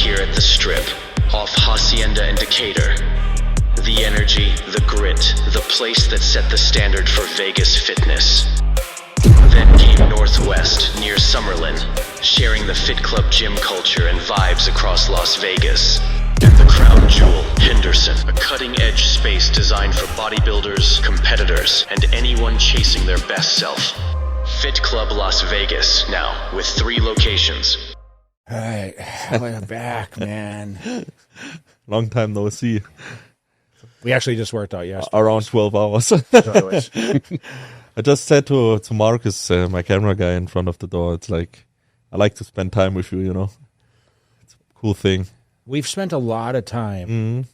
here at the Strip, off Hacienda and Decatur. The energy, the grit, the place that set the standard for Vegas fitness. Then came Northwest, near Summerlin, sharing the Fit Club gym culture and vibes across Las Vegas. And the crown jewel, Henderson, a cutting-edge space designed for bodybuilders, competitors, and anyone chasing their best self. Fit Club Las Vegas, now with 3 locations. All right, we're back, man. Long time no see. We actually just worked out yesterday. Around 12 hours. I just said to Marcus, my camera guy in front of the door, it's like, I like to spend time with you, you know. It's a cool thing. We've spent a lot of time.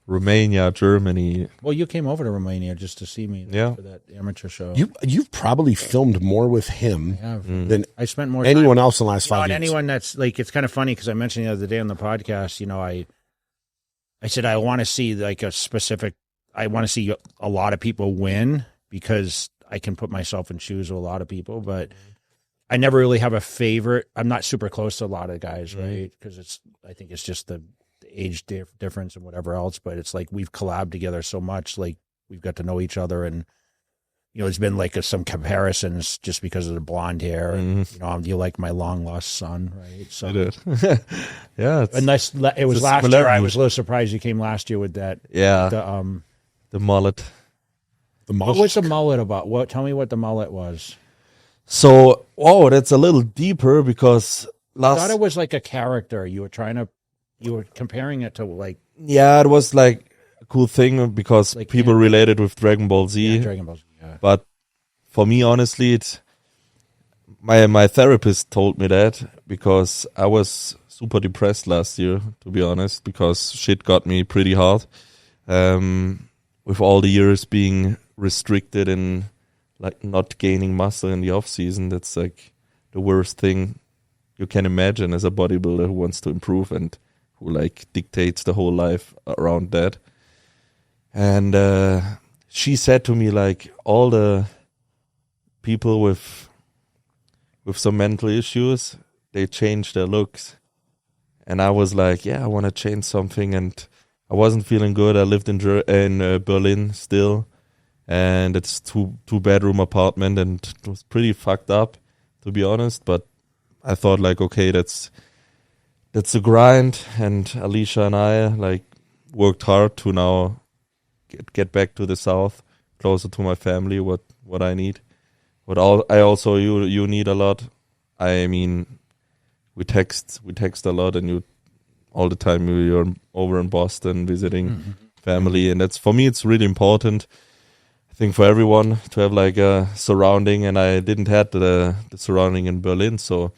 Romania, Germany. Well, you came over to Romania just to see me for that amateur show. You've probably filmed more with him than I spent more anyone time. else in the last 5 years. Anyone that's like, it's kind of funny because I mentioned the other day on the podcast, you know, I said I want to see like a specific, I want to see a lot of people win because I can put myself in shoes of a lot of people, but I never really have a favorite. I'm not super close to a lot of guys, right? Because I think it's just the age difference and whatever else, but it's like we've collabed together so much, like we've got to know each other, and you know, there's been like some comparisons just because of the blonde hair, and you know, you like my long lost son, right? So I did. Yeah, unless it was last year, I was a little surprised you came last year with that. Yeah, the mullet. What was the mullet about? Tell me what the mullet was. So, that's a little deeper because I thought it was like a character. You were comparing it to like. Yeah, it was like a cool thing because like people related with Dragon Ball Z. Yeah, Dragon Ball Z. Yeah. But for me, honestly, my therapist told me that because I was super depressed last year, to be honest, because shit got me pretty hard. With all the years being restricted and like not gaining muscle in the off season, that's like the worst thing you can imagine as a bodybuilder who wants to improve and who like dictates the whole life around that. And she said to me, like, all the people with some mental issues, they change their looks. And I was like, yeah, I want to change something. And I wasn't feeling good. I lived in Berlin still, and it's two-bedroom apartment, and it was pretty fucked up, to be honest. But I thought, like, okay, that's a grind, and Alicia and I like worked hard to now get back to the south, closer to my family. What I need, you need a lot. I mean, we text a lot, and you. All the time you're over in Boston visiting family, and that's, for me, it's really important. I think for everyone to have like a surrounding, and I didn't have the surrounding in Berlin, so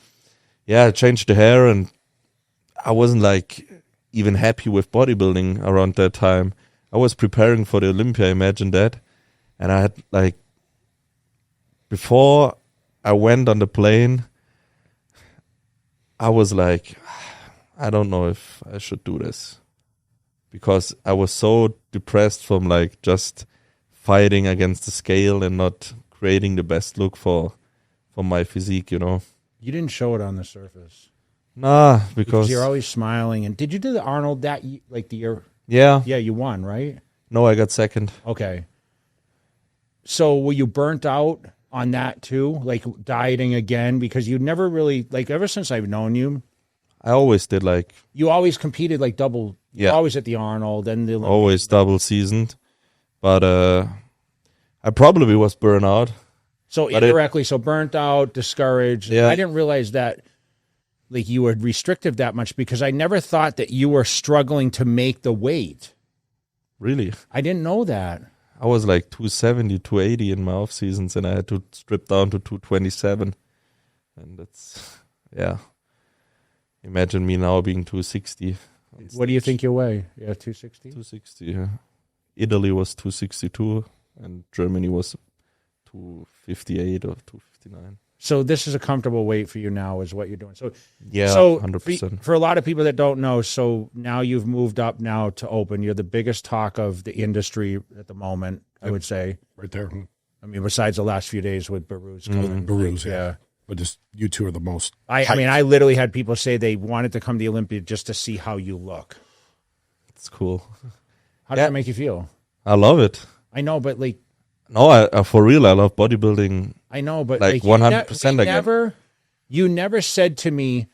yeah, I changed the hair, and I wasn't like even happy with bodybuilding around that time. I was preparing for the Olympia, imagine that, and I had like, before I went on the plane, I was like, I don't know if I should do this, because I was so depressed from like just fighting against the scale and not creating the best look for my physique, you know. You didn't show it on the surface. Nah, because you're always smiling. And did you do the Arnold that like the year? Yeah. Yeah, you won, right? No, I got second. Okay. So were you burnt out on that too? Like dieting again? Because you never really, like, ever since I've known you, I always did like... You always competed like double... Yeah. Always at the Arnold and the Olympia. Always double seasoned. But I probably was burnt out. So indirectly, so burnt out, discouraged. Yeah. I didn't realize that like you were restrictive that much, because I never thought that you were struggling to make the weight. Really? I didn't know that. I was like 270, 280 in my off seasons, and I had to strip down to 227. And that's... Yeah. Imagine me now being 260. What do you think you weigh? Yeah, 260? 260, yeah. Italy was 262, and Germany was 258 or 259. So this is a comfortable weight for you now, is what you're doing. So yeah, so 100%. For a lot of people that don't know, so now you've moved up now to open. You're the biggest talk of the industry at the moment, I would say. Right there. I mean, besides the last few days with Urs Kalecinski. Urs, yeah. But just you two are the most. I mean, I literally had people say they wanted to come to the Olympia just to see how you look. It's cool. How does that make you feel? I love it. I know, but like, no, I for real, I love bodybuilding. I know, but like 100% again. You never said to me,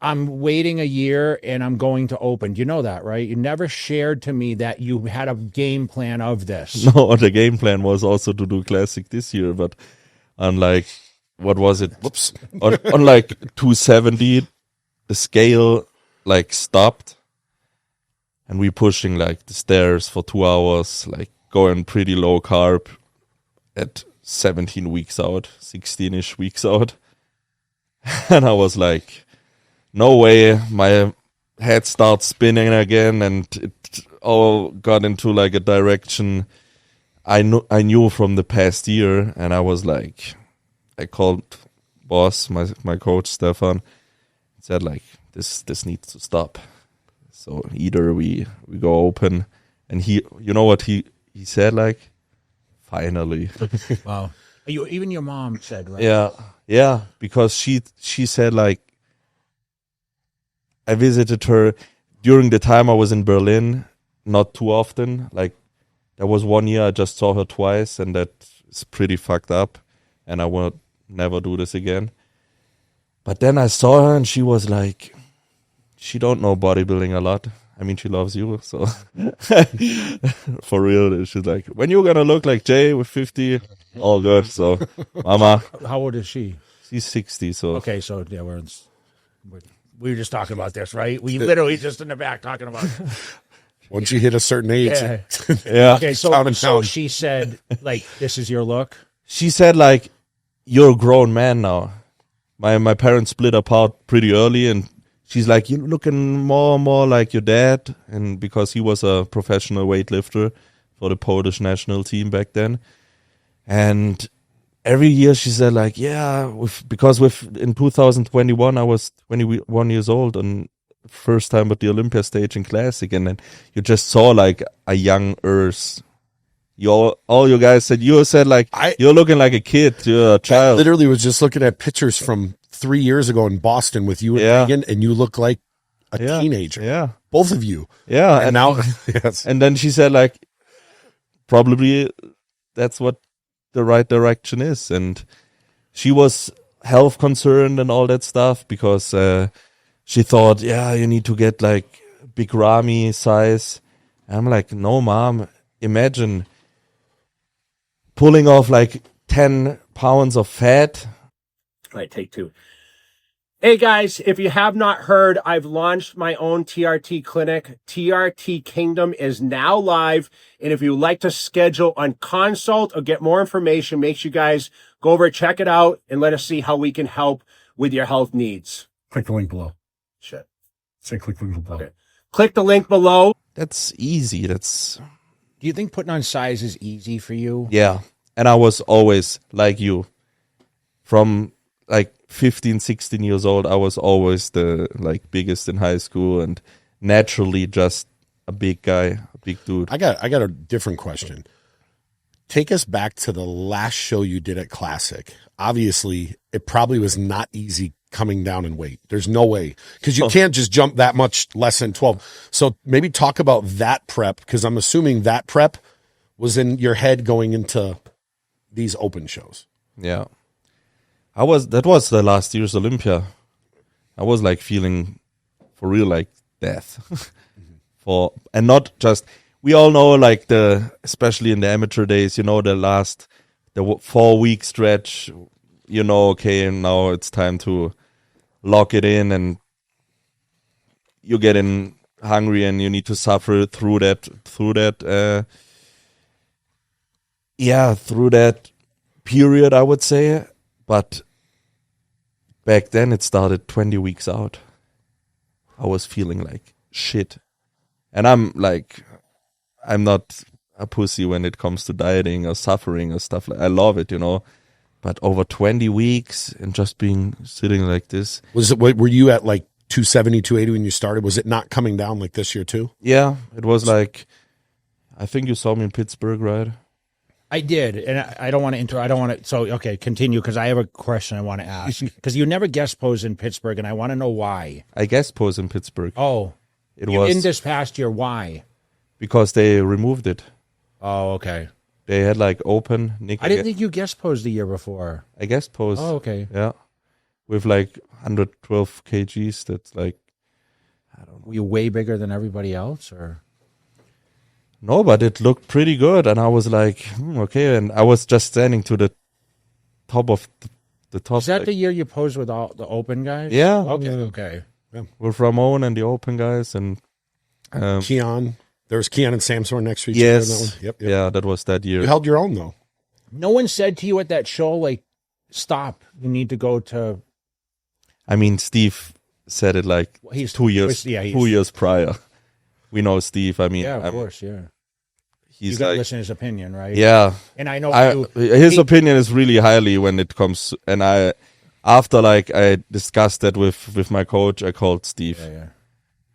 I'm waiting a year and I'm going to open. You know that, right? You never shared to me that you had a game plan of this. No, the game plan was also to do classic this year, but unlike, what was it? Whoops. on like 270, the scale like stopped, and we pushing like the stairs for 2 hours, like going pretty low carb at 17 weeks out, 16-ish weeks out. And I was like, no way, my head starts spinning again, and it all got into like a direction I knew from the past year, and I was like, I called boss, my coach Stefan, said like, this needs to stop. So either we go open, and he, you know what he said, like, finally. Wow. Even your mom said, right? Yeah, because she said like, I visited her during the time I was in Berlin, not too often. Like, there was 1 year I just saw her twice, and that is pretty fucked up, and I will never do this again. But then I saw her, and she was like, she don't know bodybuilding a lot. I mean, she loves you, so for real, she's like, when you gonna look like Jay with 50, all good. So, mama. How old is she? She's 60, so. Okay, so yeah, we were just talking about this, right? We literally just in the back talking about it. Once you hit a certain age. Yeah. Okay, so she said, like, this is your look? She said, like, you're a grown man now. My parents split apart pretty early, and she's like, you're looking more and more like your dad. And because he was a professional weightlifter for the Polish national team back then. And every year she said, like, yeah, in 2021, I was 21 years old and first time at the Olympia stage in Classic. And then you just saw like a young Urs. All you guys said, like, you're looking like a kid, you're a child. I literally was just looking at pictures from 3 years ago in Boston with you and Megan, and you look like a teenager. Yeah. Both of you. Yeah. And now, yes. And then she said, like, probably that's what the right direction is. And she was health concerned and all that stuff because she thought, you need to get like big Rami size. And I'm like, no, mom, imagine pulling off like 10 pounds of fat. All right, take two. Hey guys, if you have not heard, I've launched my own TRT clinic. TRT Kingdom is now live. And if you would like to schedule a consult or get more information, make sure you guys go over, check it out, and let us see how we can help with your health needs. Click the link below. Shit. Say click the link below. Okay. Click the link below. That's easy. Do you think putting on size is easy for you? Yeah. And I was always like you. From like 15, 16 years old, I was always the like biggest in high school and naturally just a big guy, a big dude. I got a different question. Take us back to the last show you did at Classic. Obviously, it probably was not easy coming down in weight. There's no way, because you can't just jump that much less than 12. So maybe talk about that prep, because I'm assuming that prep was in your head going into these open shows. Yeah. That was the last year's Olympia. I was like feeling for real like death. And not just, we all know like especially in the amateur days, the 4-week stretch, okay, and now it's time to lock it in and you're getting hungry and you need to suffer through that period, I would say. But back then it started 20 weeks out. I was feeling like shit. And I'm not a pussy when it comes to dieting or suffering or stuff. I love it, But over 20 weeks and just sitting like this. Were you at like 270, 280 when you started? Was it not coming down like this year too? Yeah, it was like, I think you saw me in Pittsburgh, right? I did, and I don't want to I don't want to. So okay, continue because I have a question I want to ask. Because you never guest posed in Pittsburgh, and I want to know why. I guest posed in Pittsburgh. Oh, It was in this past year. Why? because they removed it. Oh, okay. They had like open. Nick, I didn't think you guest posed the year before. I guest posed. Oh, okay. Yeah, with like 112 kgs. That's like Were you way bigger than everybody else, or? no, but it looked pretty good, and I was like, okay. And I was just standing to the top of the top. Is that like, the year you posed with all the open guys? Yeah. Okay. Yeah. Okay. with Ramon and the open guys, and Keon. There was Keon and Samsor next to each other. in that yes, one. Yep. yeah, that was that year. You held your own though. No one said to you at that show, like, "Stop! You need to go to." I mean, Steve said it like He's 2 years, yeah, he's- 2 years prior. We know Steve. I mean, Yeah, of course, yeah. You he's got to like, listen to his opinion, right? yeah. And I know His opinion is really highly when it comes, and after like I discussed that with my coach, I called Steve. Yeah.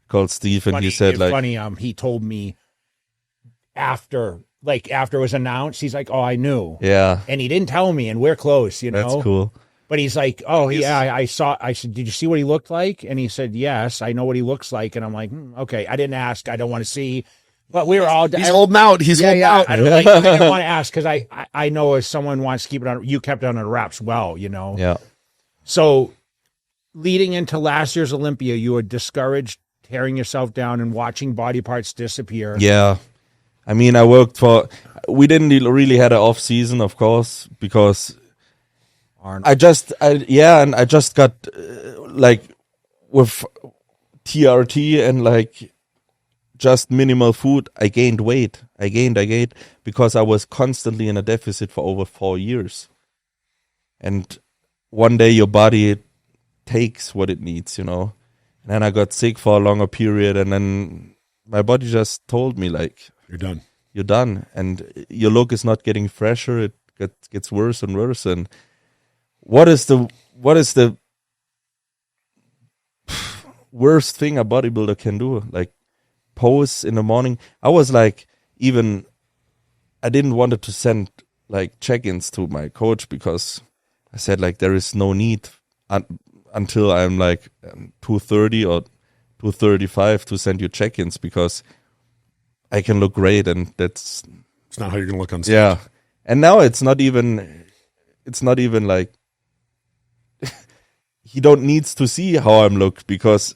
Called Steve, and Funny, he said like, funny. He told me after it was announced, he's like, "Oh, I knew," yeah, and he didn't tell me, and we're close, you know. that's cool. But he's like, "Oh, yeah, I saw." I said, "Did you see what he looked like?" And he said, "Yes, I know what he looks like." And I'm like, "Okay." I didn't ask. I don't want to see. But we were all. He's holding out. He's holding out. I didn't want to ask because I know if someone wants to keep it on, you kept it on the wraps well, you know. Yeah, So, leading into last year's Olympia, you were discouraged, tearing yourself down, and watching body parts disappear. yeah. I mean, we didn't really had an off season, of course, because I just got like with TRT and like just minimal food, I gained weight. I gained because I was constantly in a deficit for over 4 years. And one day your body takes what it needs, you know. And then I got sick for a longer period, and then my body just told me like, You're done. you're done, and your look is not getting fresher. It gets worse and worse. And what is the worst thing a bodybuilder can do? Like pose in the morning. I was like, I didn't want to send like check-ins to my coach because I said like there is no need until I'm like 230 or 235 to send you check-ins because I can look great, and that's It's not how you're going to look on stage. yeah. And now it's not even like he don't needs to see how I'm look because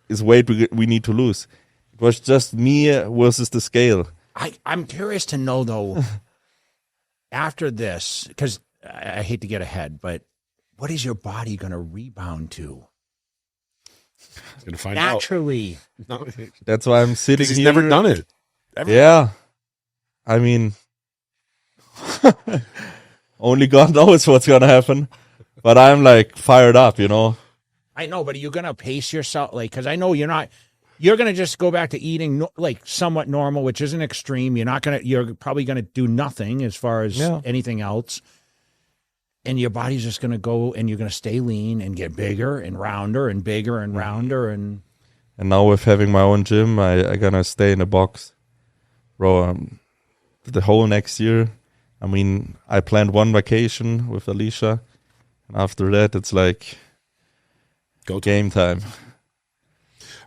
it's weight we need to lose. It was just me versus the scale. I'm curious to know though, after this, because I hate to get ahead, but what is your body going to rebound to? He's going to find Naturally. out. No, That's why I'm sitting he's here. never done it. Yeah. I mean, only God knows what's going to happen. But I'm like fired up, you know. I know, but are you going to pace yourself? Like, because I know you're going to just go back to eating like somewhat normal, which isn't extreme. You're probably going to do nothing as far as anything else. And your body's just going to go and you're going to stay lean and get bigger and rounder and bigger and rounder. And now with having my own gym, I gonna stay in a box, bro. The whole next year. I mean, I planned one vacation with Alicia, and after that, it's like Go game time.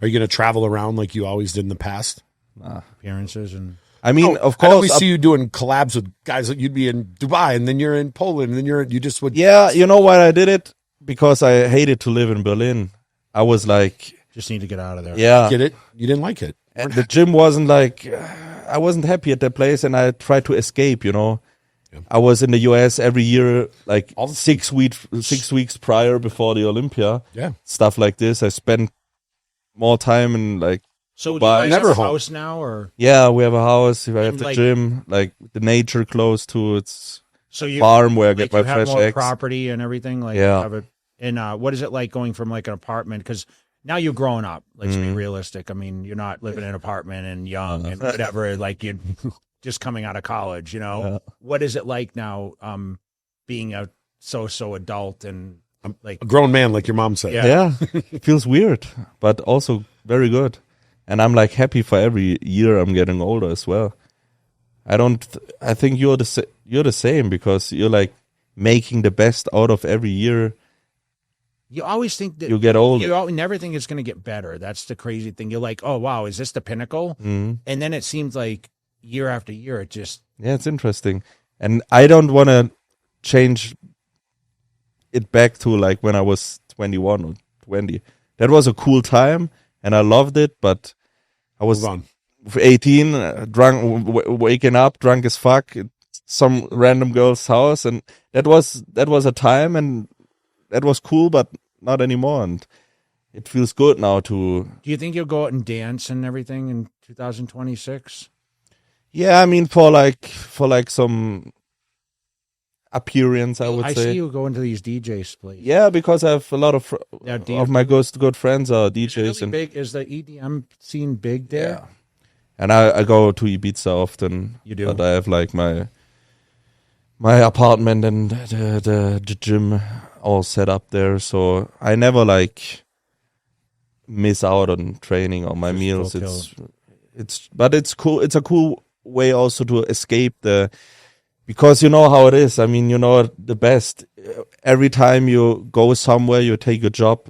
Are you going to travel around like you always did in the past? appearances and I mean, of I always course, see you doing collabs with guys that you'd be in Dubai, and then you're in Poland, and then you just would. yeah. You know why I did it? Because I hated to live in Berlin. I was like, just need to get out of there. yeah. Get it? You didn't like it. And the gym wasn't like, I wasn't happy at that place, and I tried to escape, you know. Yeah. I was in the US every year, like All the- 6 weeks prior before the Olympia. Yeah. Stuff like this. I spent more time in like, So do you But guys never have a home. house now, or yeah, we have a house, we have the like- gym, like the nature close to its so you farm where I like get my you have fresh more eggs. property and everything? Like Yeah. have it, and what is it like going from like an apartment? Because now you're growing up. Let's be realistic. I mean, you're not living in an apartment and young and whatever. Like you're just coming out of college. You know, Yeah. what is it like now? Being a so adult and like A grown man, like your mom said. Yeah. Yeah, it feels weird, but also very good. And I'm like happy for every year I'm getting older as well. I think you're the same, because you're like making the best out of every year. You always think that You get older. You never think it's going to get better. That's the crazy thing. You're like, oh wow, is this the pinnacle? Mhm. And then it seems like year after year, it just Yeah, it's interesting. And I don't want to change it back to like when I was 21 or 20. That was a cool time and I loved it, but I was Move on. 18, drunk, waking up drunk as fuck at some random girl's house, and that was a time, and that was cool, but not anymore. And it feels good now to. Do you think you'll go out and dance and everything in 2026? Yeah, I mean, for like some appearance, I would I say. see you go into these DJ places. Yeah, because I have a lot of Yeah, of my good friends are DJs, Really and big is the EDM scene big there? yeah. And I go to Ibiza often. You do? But I have like my apartment and the gym all set up there, so I never like miss out on training or my Just meals. fulfill. It's cool. It's a cool way also to escape because you know how it is. I mean, you know the best. Every time you go somewhere, you take a job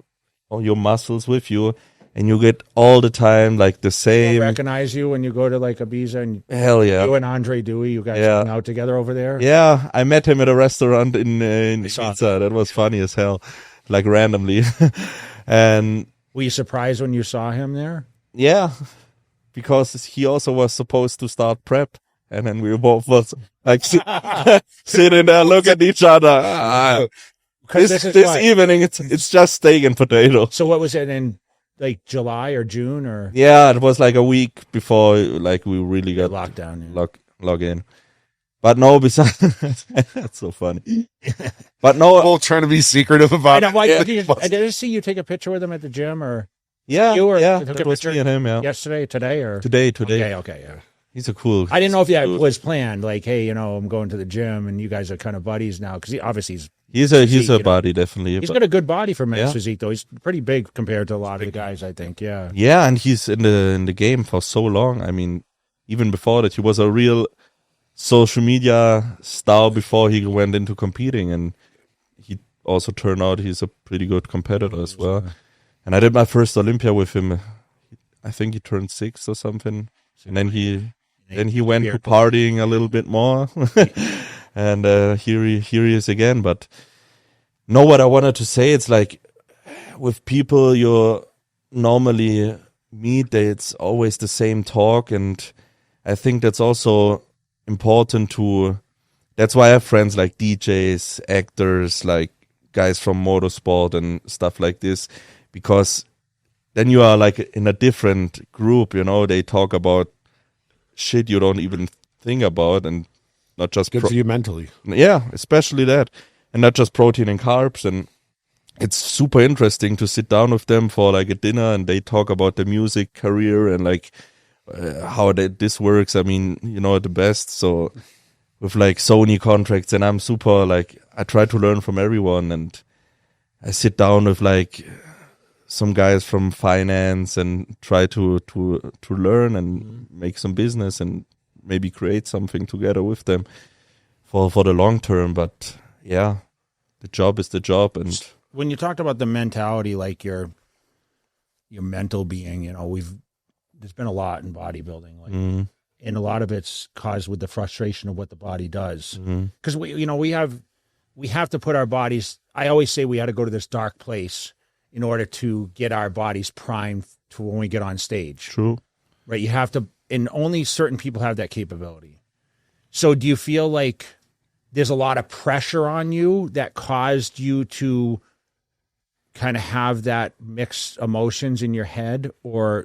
or your muscles with you, and you get all the time like the People same. recognize you when you go to like Ibiza and Hell yeah. you and Andre Dewey, you guys Yeah. hang out together over there? Yeah, I met him at a restaurant in saw Ibiza. That was funny as hell, like randomly. And Were you surprised when you saw him there? yeah, because he also was supposed to start prep, and then we both was like sitting there, look at each other. This what? evening, it's just steak and potato. So what was it in like July or June or Yeah, it was like a week before, like we really got lockdown? Yeah. log in. But no, besides that's so funny. But no, People trying to be secretive I about know, it. why, Yeah. I did see you take a picture with him at the gym or yeah, you were- yeah, took a that was picture me and him. Yeah, yesterday, today or today. Okay, yeah. He's a cool. I didn't know if that dude. was planned. Like, hey, I'm going to the gym, and you guys are kind of buddies now because obviously He's physique, a you know. body, definitely. he's But- got a good body for men's Yeah. physique, though. He's pretty big compared to a lot of the guys, I think. Yeah. yeah, and he's in the game for so long. I mean, even before that, he was a real social media star before he went into competing, and he also turned out he's a pretty good competitor as well. And I did my first Olympia with him. I think he turned 6 or something, and then he went to partying a little bit more, and here he is again. But no, what I wanted to say, it's like with people you normally meet, it's always the same talk, and I think that's also important to. That's why I have friends like DJs, actors, like guys from motorsport and stuff like this, because then you are like in a different group, they talk about shit you don't even think about, and not just Good for you mentally. yeah, especially that, and not just protein and carbs. And it's super interesting to sit down with them for like a dinner, and they talk about the music career and like how this works. I mean, the best. So with like Sony contracts, and I'm super like, I try to learn from everyone, and I sit down with like some guys from finance and try to learn and make some business and maybe create something together with them for the long term. But yeah, the job is the job. And When you talked about the mentality, like your mental being, there's been a lot in bodybuilding, like, and a lot of it's caused with the frustration of what the body does. Because we have to put our bodies. I always say we had to go to this dark place in order to get our bodies primed to when we get on stage. true. Right? You have to, and only certain people have that capability. So do you feel like there's a lot of pressure on you that caused you to kind of have that mixed emotions in your head?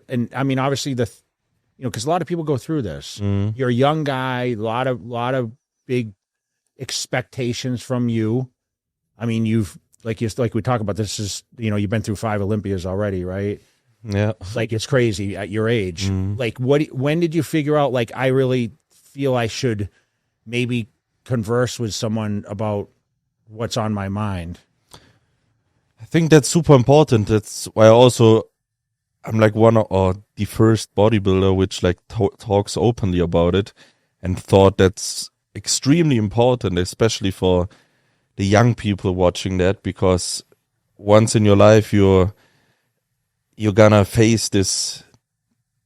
And I mean, obviously because a lot of people go through this. You're a young guy, a lot of big expectations from you. I mean, like we talk about, this is, you've been through 5 Olympias already, right? Yeah. Like, it's crazy at your age. Like, when did you figure out, like, I really feel I should maybe converse with someone about what's on my mind? I think that's super important. That's why I'm like one or the first bodybuilder which like talks openly about it. and thought that's extremely important, especially for the young people watching that, because once in your life you're gonna face this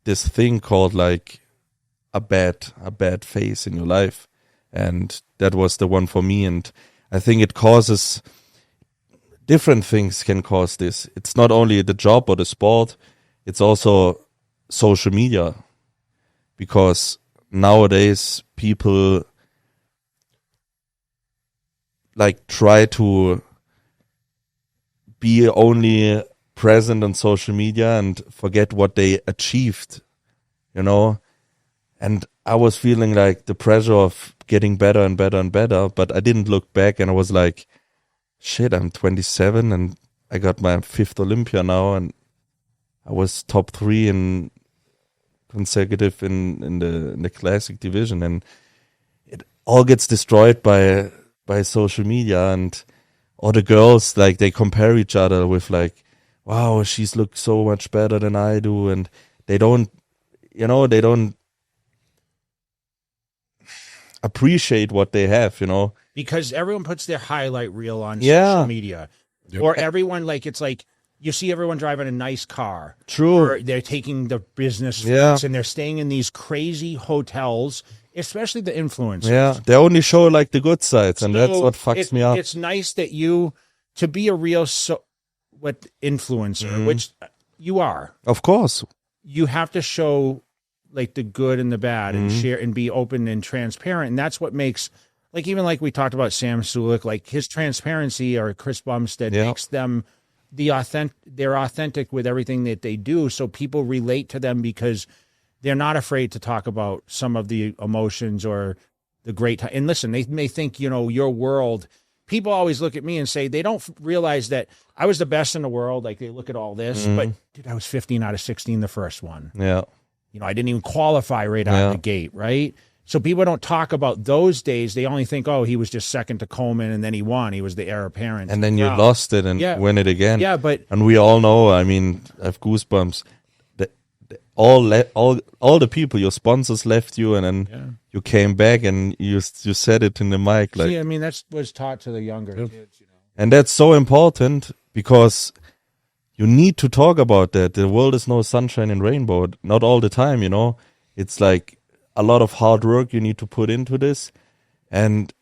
thing called like a bad phase in your life, and that was the one for me. And I think it causes different things can cause this. It's not only the job or the sport, it's also social media, because nowadays people like try to be only present on social media and forget what they achieved, you know. And I was feeling like the pressure of getting better and better and better, but I didn't look back, and I was like, shit, I'm 27 and I got my 5th Olympia now, and I was top 3 in consecutive in the classic division, and it all gets destroyed by social media. And all the girls, like, they compare each other with like, wow, she's looked so much better than I do, and they don't appreciate what they have, you know. Because everyone puts their highlight reel on Yeah. social media. Yep. Or everyone, like, it's like you see everyone driving a nice car. True. Or they're taking the business Yeah. flights and they're staying in these crazy hotels, especially the influencers. Yeah, they only show like the good sides, and that's So what fucks me up. It's nice that to be a real influencer, Mm-hmm. which you are, Of course. you have to show like the good and the bad and Mm-hmm. share and be open and transparent. And that's what makes, like, even like we talked about Sam Sulik, like his transparency, or Chris Bumstead, Yeah. makes them they're authentic with everything that they do. So people relate to them because they're not afraid to talk about some of the emotions or the great time. And listen, they may think, you know, your world, people always look at me and say, they don't realize that I was the best in the world. Like, they look at all this, but dude, I was 15 out of 16, the first one. Yeah. You know, I didn't even qualify right out of the gate, right? So people don't talk about those days. They only think, oh, he was just second to Coleman and then he won. He was the heir apparent. And then you Yeah. lost it and Yeah. win it again. Yeah, but And we all know, I mean, I have goosebumps. All the people, your sponsors left you, and then you came back and you said it in the mic. Like, see, I mean, that's was taught to the younger kids, you know. and that's so important, because you need to talk about that. The world is no sunshine and rainbow. Not all the time, you know. It's like a lot of hard work you need to put into this. And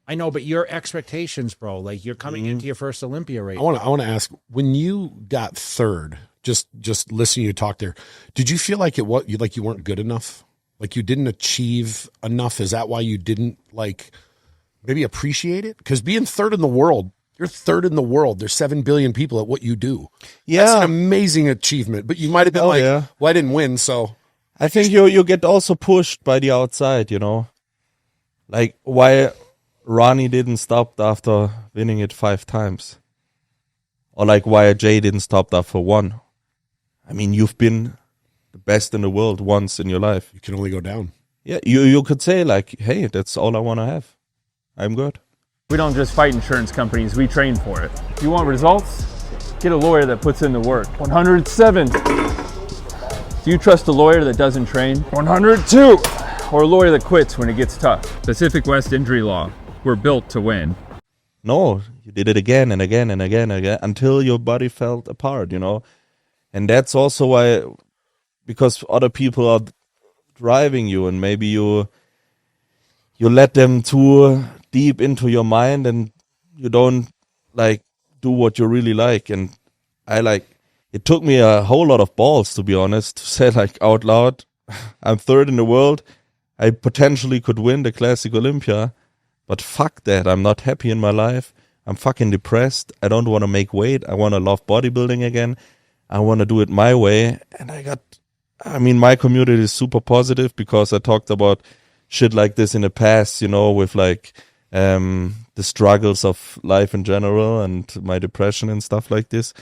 I know, but your expectations, bro, like you're coming into your first Olympia race. I want to ask, when you got third, just listening to you talk there, did you feel like you weren't good enough? Like you didn't achieve enough? Is that why you didn't like maybe appreciate it? Because being third in the world, you're third in the world. There's 7 billion people at what you do. yeah, That's an amazing achievement. But you might have been well, I didn't win, so I think you get also pushed by the outside, you know. Like why Ronnie didn't stop after winning it 5 times. Or like why Jay didn't stop after 1. I mean, you've been the best in the world once in your life. you can only go down. Yeah, you could say like, hey, that's all I want to have. I'm good. We don't just fight insurance companies, we train for it. If you want results, get a lawyer that puts in the work. 107. Do you trust a lawyer that doesn't train? 102. Or a lawyer that quits when it gets tough? Pacific West Injury Law. We're built to win. No, you did it again and again and again and again until your body fell apart, you know. And that's also why, because other people are driving you, and maybe you let them too deep into your mind, and you don't like do what you really like. And it took me a whole lot of balls, to be honest, to say like out loud, I'm third in the world. I potentially could win the Classic Olympia, but fuck that. I'm not happy in my life. I'm fucking depressed. I don't want to make weight. I want to love bodybuilding again. I want to do it my way. And my community is super positive, because I talked about shit like this in the past, you know, with like the struggles of life in general and my depression and stuff like this.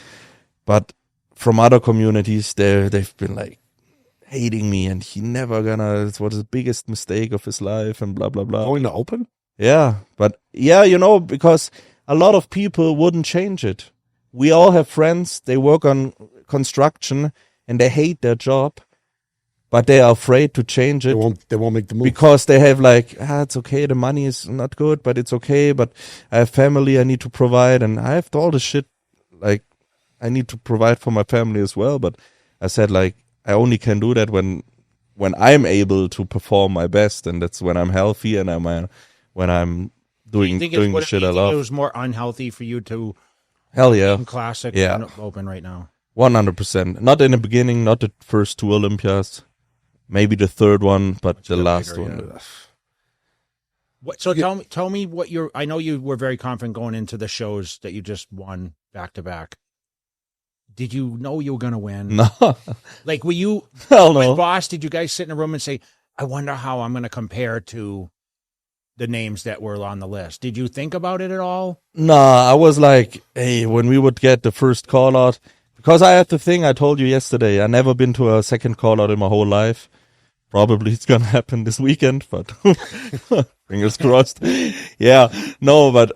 But from other communities, they've been like hating me, and it was the biggest mistake of his life and blah, blah, blah. Going to open? Yeah, but yeah, you know, because a lot of people wouldn't change it. We all have friends, they work on construction and they hate their job, but they are afraid to change it. They won't make the move. Because they have like, it's okay, the money is not good, but it's okay, but I have family I need to provide, and I have all the shit, like, I need to provide for my family as well. But I said, like, I only can do that when I'm able to perform my best, and that's when I'm healthy and when I'm doing the shit I love. It was more unhealthy for you to Hell yeah. classic Yeah. open right now. 100%. Not in the beginning, not the first 2 Olympias. Maybe the third one, but the last bigger, one. What? So tell me what I know you were very confident going into the shows that you just won back to back. Did you know you were going to win? No. Like, were you, Hell with no. Boss, did you guys sit in a room and say, I wonder how I'm going to compare to the names that were on the list? Did you think about it at all? Nah, I was like, hey, when we would get the first call out, because I had the thing I told you yesterday, I never been to a second call out in my whole life. Probably it's gonna happen this weekend, but fingers crossed. Yeah, no, but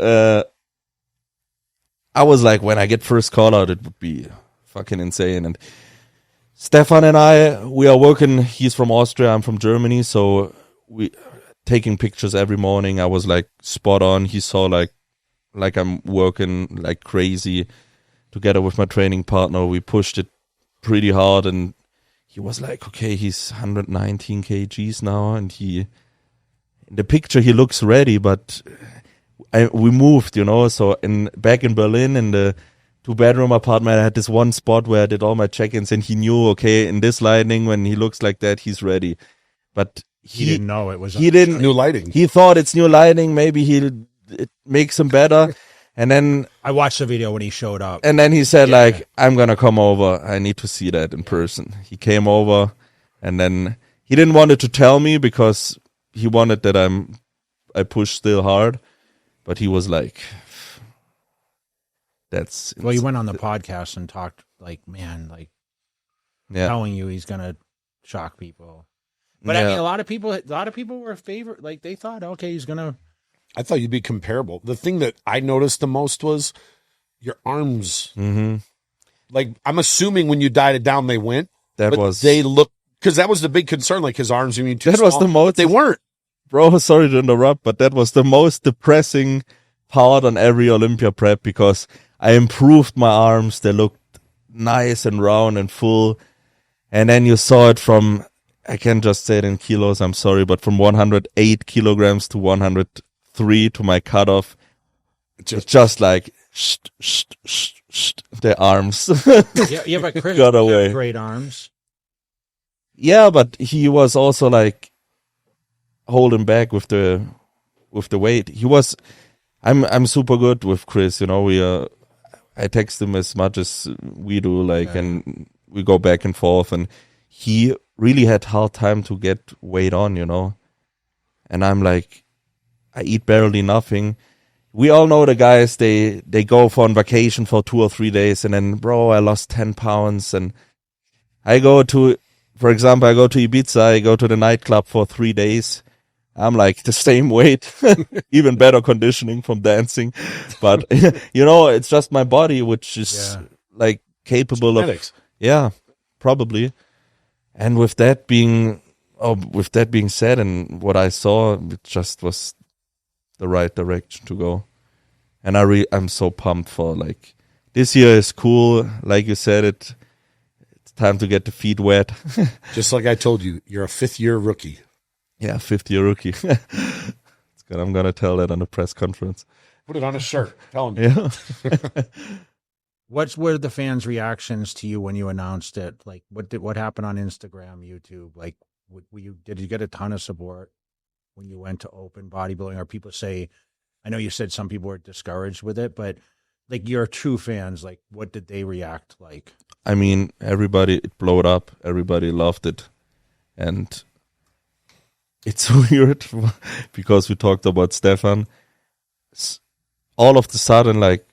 I was like, when I get first call out, it would be fucking insane. And Stefan and we are working. He's from Austria, I'm from Germany, so we taking pictures every morning. I was like spot on. He saw like I'm working like crazy together with my training partner. We pushed it pretty hard, and he was like, okay, he's 119 kgs now, and in the picture he looks ready, but we moved, so back in Berlin in the 2-bedroom apartment, I had this one spot where I did all my check-ins, and he knew, okay, in this lighting, when he looks like that, he's ready. But He didn't know it was new lighting. He thought it's new lighting, maybe it makes him better. And then I watched the video when he showed up. And then he said, like, I'm going to come over. I need to see that in person. He came over, and then he didn't want it to tell me because he wanted that I push still hard. But he was like, that's... Well, he went on the podcast and talked like, man, like telling you he's going to shock people. But I mean, a lot of people were favorite. Like, they thought, okay, he's going to... I thought you'd be comparable. The thing that I noticed the most was your arms. Mm-hmm. Like, I'm assuming when you dieted down, they went. They look, because that was the big concern. Like, his arms are too small. That was the most. They weren't. Bro, sorry to interrupt, but that was the most depressing part on every Olympia prep because I improved my arms. They looked nice and round and full. And then you saw it from, I can't just say it in kilos, I'm sorry, but from 108 kilograms to 103 to my cutoff, just like the arms. Yeah, but Chris got away. had great arms. Yeah, but he was also like holding back with the weight. I'm super good with Chris. I text him as much as we do, like, and we go back and forth. And he really had hard time to get weight on, And I'm like, I eat barely nothing. We all know the guys, they go on vacation for 2 or 3 days, and then, bro, I lost 10 pounds. And for example, I go to Ibiza, I go to the nightclub for 3 days. I'm like the same weight, even better conditioning from dancing. But, it's just my body, which is like capable genetics. Probably. And with that being said, and what I saw, it just was the right direction to go. And I'm so pumped for, like, this year is cool. Like you said, it's time to get the feet wet. Just like I told you, you're a 5th-year rookie. Yeah, 5th-year rookie. It's good. I'm going to tell that on the press conference. Put it on a shirt. Tell him. Yeah. What were the fans' reactions to you when you announced it? Like, what happened on Instagram, YouTube? Like, did you get a ton of support when you went to open bodybuilding? Or people say, I know you said some people were discouraged with it, but like your true fans, like, what did they react like? I mean, it blowed up. Everybody loved it. And it's weird because we talked about Stefan. All of the sudden, like,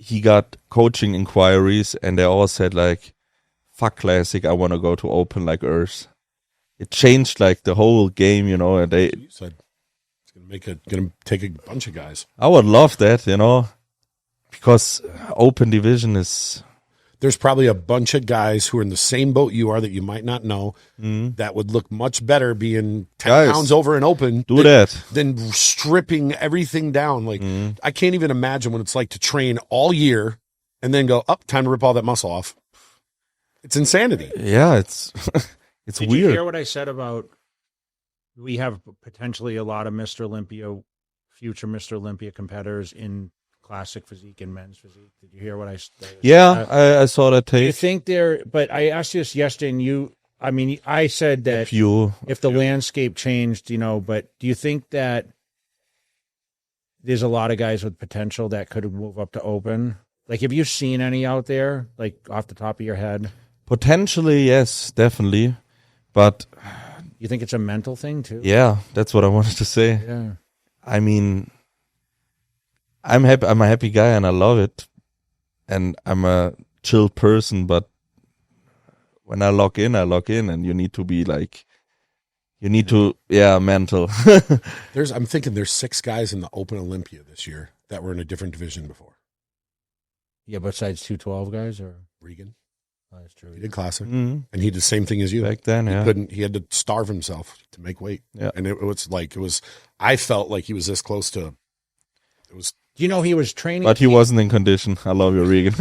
he got coaching inquiries and they all said, like, fuck classic, I want to go to open like Urs. It changed like the whole game, and You said it's gonna take a bunch of guys. I would love that, because open division is there's probably a bunch of guys who are in the same boat you are that you might not know that would look much better being 10 Guys, pounds over and open than stripping everything down. Like, I can't even imagine what it's like to train all year and then go, time to rip all that muscle off. It's insanity. Yeah, it's it's Did weird. you hear what I said about we have potentially a lot of future Mr. Olympia competitors in classic physique and men's physique? Did you hear what I said? Yeah, I saw that Do you tape. think but I asked you this yesterday, and I said that if the landscape changed, but do you think that there's a lot of guys with potential that could move up to open? Like, have you seen any out there, like off the top of your head? Potentially, yes, definitely. But You think it's a mental thing too? yeah, that's what I wanted to say. Yeah. I mean, I'm happy. I'm a happy guy, and I love it. And I'm a chill person. But when I log in, and you need to be like, mental. I'm thinking there's 6 guys in the Open Olympia this year that were in a different division before. Yeah, besides 212 guys, or Regan, that's true. he did classic, Mhm. and he did the same thing as you. Back then, yeah. He had to starve himself to make weight. Yeah. And I felt like he was this close to, Do you know he was training? But he wasn't in condition. I love you, Regan.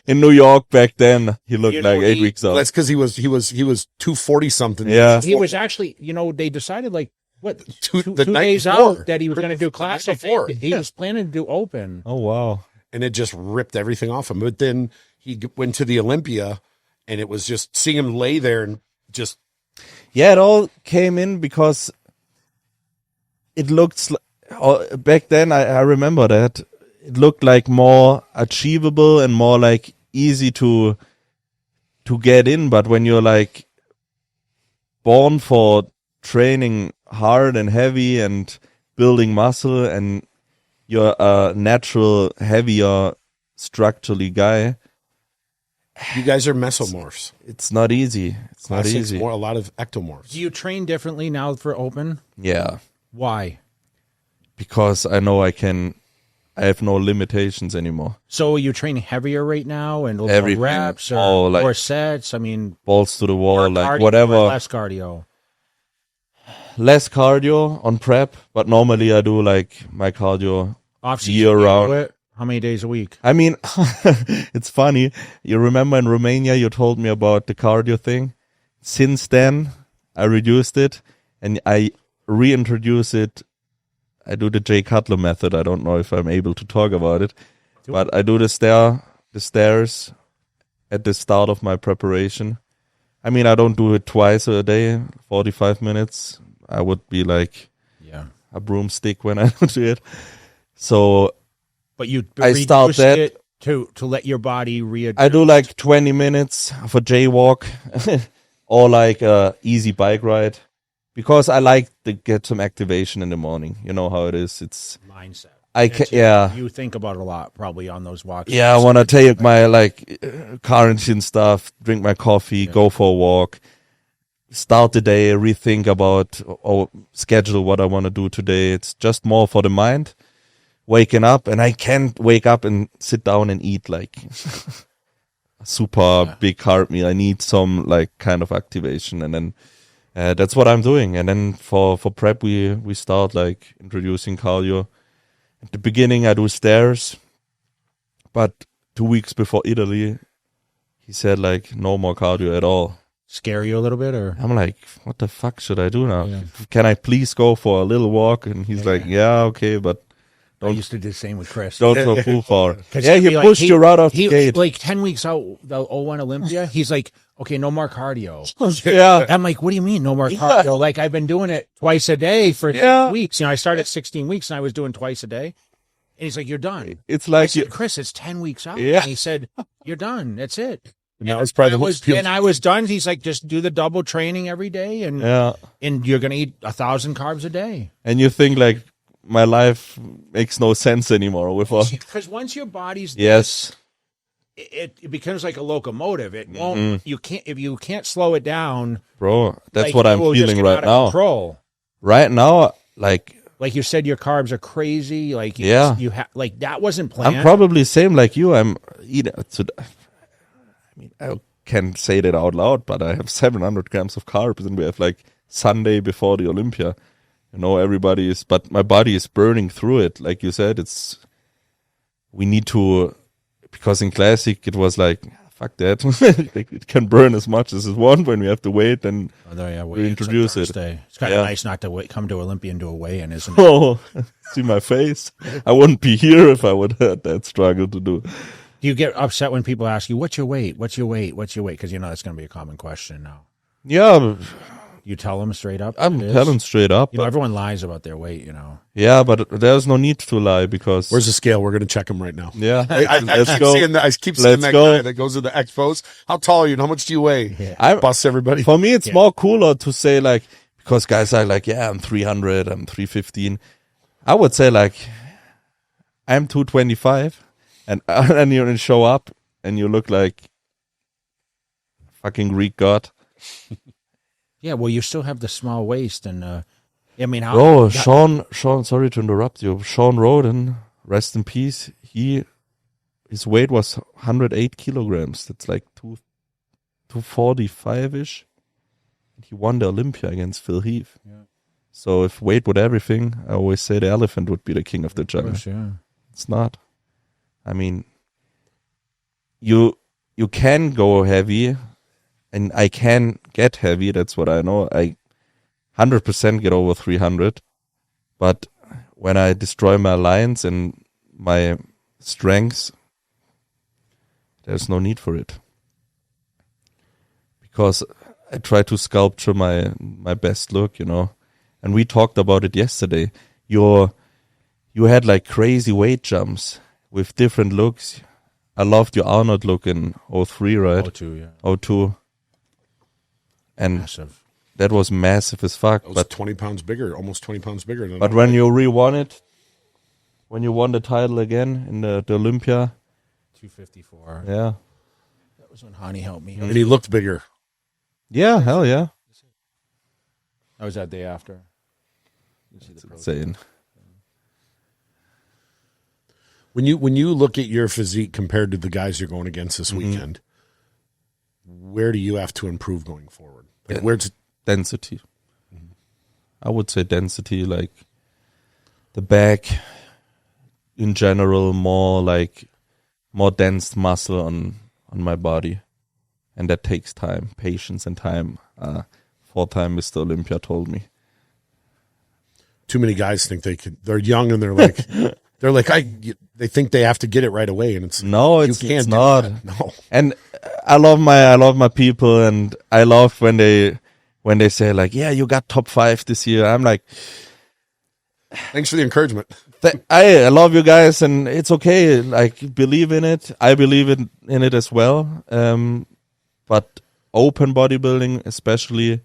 In New York back then, he looked like 8 weeks out. that's because he was 240 something. Yeah. He was actually, they decided like two the night days before. out that he was going to do classic. before. He was planning to do open. Oh wow. And it just ripped everything off him. But then he went to the Olympia, and it was just seeing him lay there and just. Yeah, it all came in because it looked back then. I remember that it looked like more achievable and more like easy to get in. But when you're like born for training hard and heavy and building muscle, and you're a natural heavier structurally guy, You guys are mesomorphs. it's not easy. It's not Classic's easy. a lot of ectomorphs. Do you train differently now for open? Yeah. Why? Because I know I have no limitations anymore. So are you training heavier right now and more Everything. reps or Oh, like- more sets? I mean, Balls to the wall, more like cardio whatever. or less cardio. Less cardio on prep, but normally I do like my cardio Off-season, year you do round. it? How many days a week? I mean, it's funny. You remember in Romania, you told me about the cardio thing. Since then, I reduced it and I reintroduce it. I do the Cutler method. I don't know if I'm able to talk about it, but I do the stairs at the start of my preparation. I mean, I don't do it twice a day, 45 minutes. I would be like a broomstick when I do it. So But you I start reduced that. it to let your body readjust. I do like 20 minutes of a jaywalk or like a easy bike ride because I like to get some activation in the morning. You know how it is. It's mindset. yeah. You think about it a lot probably on those walks. Yeah, I want to take my quarantine stuff, drink my coffee, go for a walk, start the day, rethink about or schedule what I want to do today. It's just more for the mind. Waking up, and I can't wake up and sit down and eat like a super big carb meal. I need some like kind of activation, and then that's what I'm doing. And then for prep, we start like introducing cardio. At the beginning, I do stairs, but 2 weeks before Italy, he said like no more cardio at all. Scare you a little bit, or I'm like, what the fuck should I do now? Yeah. Can I please go for a little walk? And he's like, yeah, okay, but I used to do the same with Chris. don't go too far. 'Cause Yeah, he'd he be like- pushed you right off the he, gate. Like 10 weeks out, the 01 Olympia, he's like, okay, no more cardio. Yeah. I'm like, what do you mean, no more cardio? Like, I've been doing it twice a day for 6 weeks. I started 16 weeks and I was doing twice a day. And he's like, you're done. It's I like said, Chris, it's 10 weeks out. Yeah. And he said, you're done. That's it. And that was probably the most And I was done. He's like, just do the double training every day and you're going to eat 1,000 carbs a day. and you think like my life makes no sense anymore with all. Because once your body's Yes. it becomes like a locomotive. It won't. You can't if you can't slow it down. Bro, that's like, what it I'm will just feeling get right out of now. Control. Right now, like Like you said, your carbs are crazy. Like Yeah. you have like that wasn't planned. I'm probably same like you. I'm eating. mean, I can't say that out loud, but I have 700 grams of carbs, and we have like Sunday before the Olympia. You know, but my body is burning through it. Like you said, we need to, because in classic it was like, fuck that. Like, it can burn as much as it wants when we have to wait and we introduce it. It's kind of nice not to come to Olympia and do a weigh-in, isn't it? Oh, see my face? I wouldn't be here if I would have that struggle to do. Do you get upset when people ask you, what's your weight? What's your weight? What's your weight? Because you know that's going to be a common question now. Yeah. You tell them straight up? I'm telling straight up. You know, everyone lies about their weight, you know. Yeah, but there's no need to lie because... Where's the scale? We're going to check him right now. Yeah. I keep seeing that guy that goes to the expos. How tall are you and how much do you weigh? Yeah. Bust everybody. For me, it's more cooler to say like, because guys are like, yeah, I'm 300, I'm 315. I would say like, I'm 225. And you show up and you look like fucking Greek god. Yeah, well, you still have the small waist, and I mean, how? Oh, Sean, sorry to interrupt you. Sean Roden, rest in peace. His weight was 108 kilograms. That's like 245 ish. He won the Olympia against Phil Heath. Yeah. So if weight would everything, I always say the elephant would be the king of the jungle. Yeah. It's not. I mean, you can go heavy, and I can get heavy. That's what I know. I 100% get over 300, but when I destroy my lines and my strengths, there's no need for it, because I try to sculpture my best look, you know. And we talked about it yesterday. You had like crazy weight jumps with different looks. I loved your Arnold look in 03, right? 02, yeah. 02. And Massive. that was massive as fuck. That was But 20 pounds bigger, almost 20 pounds bigger. Than but when you re-won it, when you won the title again in the Olympia, 254. yeah. That was when Hani helped me. and he looked bigger. Yeah, hell yeah. That was that day after. It's insane. When you look at your physique compared to the guys you're going against this weekend, where do you have to improve going forward? Like where's Density. I would say density, like the back in general, more dense muscle on my body. And that takes time, patience and time. 4-time Mr. Olympia told me. too many guys think they're young and they think they have to get it right away, and it's it's not. No. And I love my people, and I love when they say like, yeah, you got top 5 this year. I'm like, thanks for the encouragement. I love you guys, and it's okay. Like, believe in it. I believe in it as well. But open bodybuilding, especially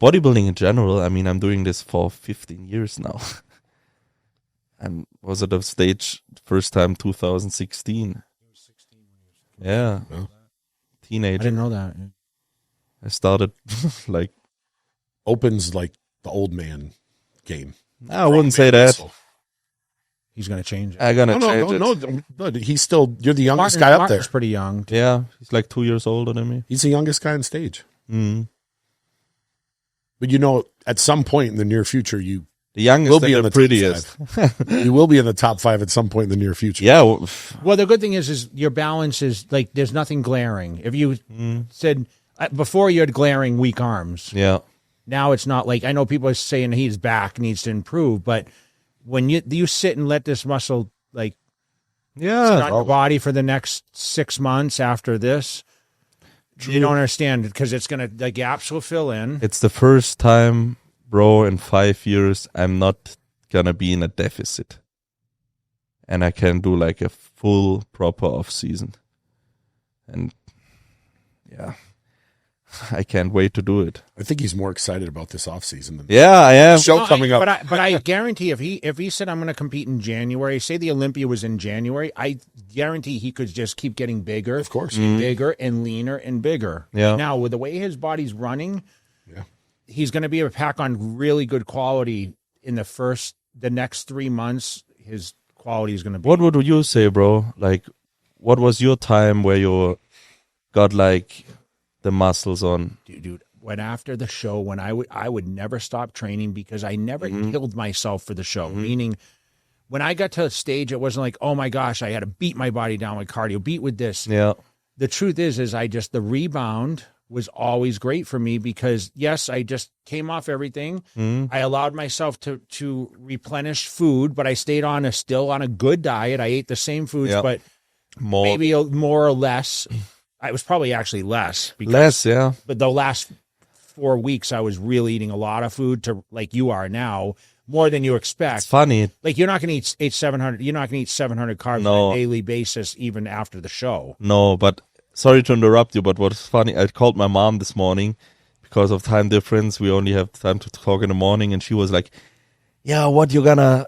bodybuilding in general. I mean, I'm doing this for 15 years now. I was at a stage first time 2016. Yeah. Teenager. I didn't know that. I started like Open's like the old man game. I wouldn't say that. He's going to change it. I'm gonna change it. No, he's still, you're the youngest guy up there. Martin's pretty young. Yeah, he's like 2 years older than me. He's the youngest guy on stage. Mm. But at some point in the near future, you The youngest will be and in the the prettiest. you will be in the top 5 at some point in the near future. Yeah. Well, the good thing is your balance is like there's nothing glaring. If you said before you had glaring weak arms, Yeah. now it's not like I know people are saying his back needs to improve, but when you sit and let this muscle like on your body for the next 6 months after this, you don't understand because it's gonna the gaps will fill in. It's the first time, bro, in 5 years I'm not gonna be in a deficit, and I can do like a full proper off season, and yeah, I can't wait to do it. I think he's more excited about this offseason than Yeah, I am. the show coming up. But I guarantee if he said I'm going to compete in January, say the Olympia was in January, I guarantee he could just keep getting bigger, Of course. and bigger and leaner and bigger. Yeah. Now with the way his body's running, he's going to be able to pack on really good quality in the next 3 months. His quality is going to be. What would you say, bro? Like, what was your time where you got like the muscles on. Dude, when after the show, when I would never stop training because I never killed myself for the show. Meaning, when I got to a stage, it wasn't like, oh my gosh, I had to beat my body down with cardio, beat with this. Yeah. The truth is the rebound was always great for me because yes, I just came off everything. I allowed myself to replenish food, but I stayed still on a good diet. I ate the same foods, but maybe more or less. I was probably actually less. Yeah. But the last 4 weeks, I was really eating a lot of food to like you are now, more than you expect. It's funny. Like you're not going to eat 700. You're not going to eat 700 carbs on a daily basis, even after the show. No, but sorry to interrupt you. But what's funny, I called my mom this morning because of time difference. We only have time to talk in the morning, and she was like, "Yeah, what you gonna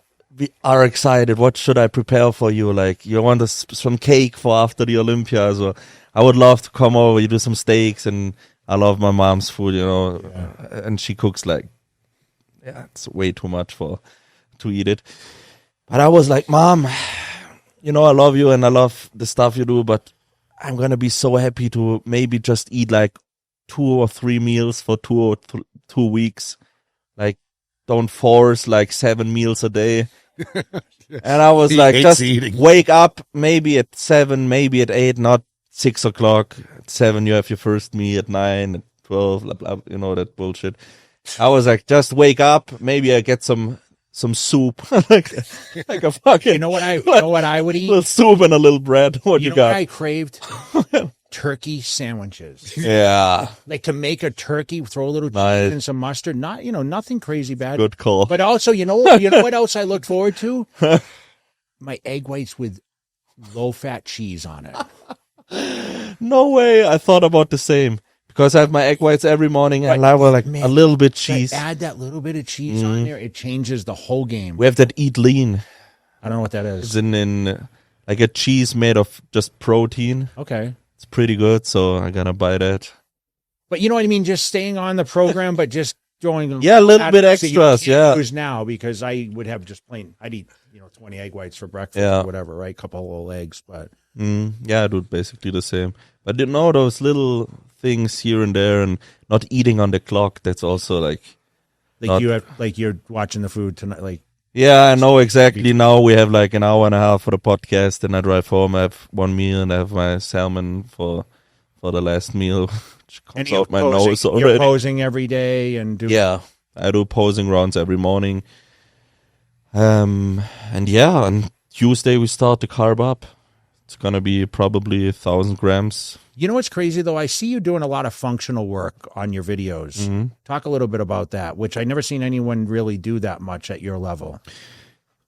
are excited? What should I prepare for you? Like, you want some cake for after the Olympia? So I would love to come over. You do some steaks, and I love my mom's food, and she cooks like." Yeah, it's way too much to eat it. But I was like, Mom, I love you and I love the stuff you do, but I'm going to be so happy to maybe just eat like 2 or 3 meals for 2 weeks. Like, don't force like 7 meals a day. And I was like, just wake up maybe at 7, maybe at 8, not 6 o'clock. At 7, you have your first meal, at 9, at 12, blah, blah, that bullshit. I was like, just wake up. Maybe I get some soup, like a fucking. You know what I would eat? A little soup and a little bread. What you got? What I craved? Turkey sandwiches. Yeah, like to make a turkey, throw a little cheese and some mustard. Not nothing crazy bad. Good call. But also, you know what else I look forward to? My egg whites with low-fat cheese on it. No way. I thought about the same. Because I have my egg whites every morning and I will like a little bit cheese. Add that little bit of cheese on there. It changes the whole game. We have that Eat Lean. I don't know what that is. It's in like a cheese made of just protein. Okay. It's pretty good, so I'm going to buy that. But you know what I mean? Just staying on the program, but just throwing a little bit extras, use now because I would have just I'd eat 20 egg whites for breakfast or whatever, right? A couple of little eggs, but. Yeah, I do basically the same. But those little things here and there and not eating on the clock, that's also like you're watching the food tonight, like. Yeah, I know exactly. Now we have like an hour and a half for the podcast, and I drive home, I have one meal, and I have my salmon for the last meal, which comes out my nose already. You're posing every day and do. Yeah, I do posing runs every morning. And on Tuesday we start the carb up. It's going to be probably 1,000 grams. You know what's crazy, though? I see you doing a lot of functional work on your videos. Talk a little bit about that, which I've never seen anyone really do that much at your level.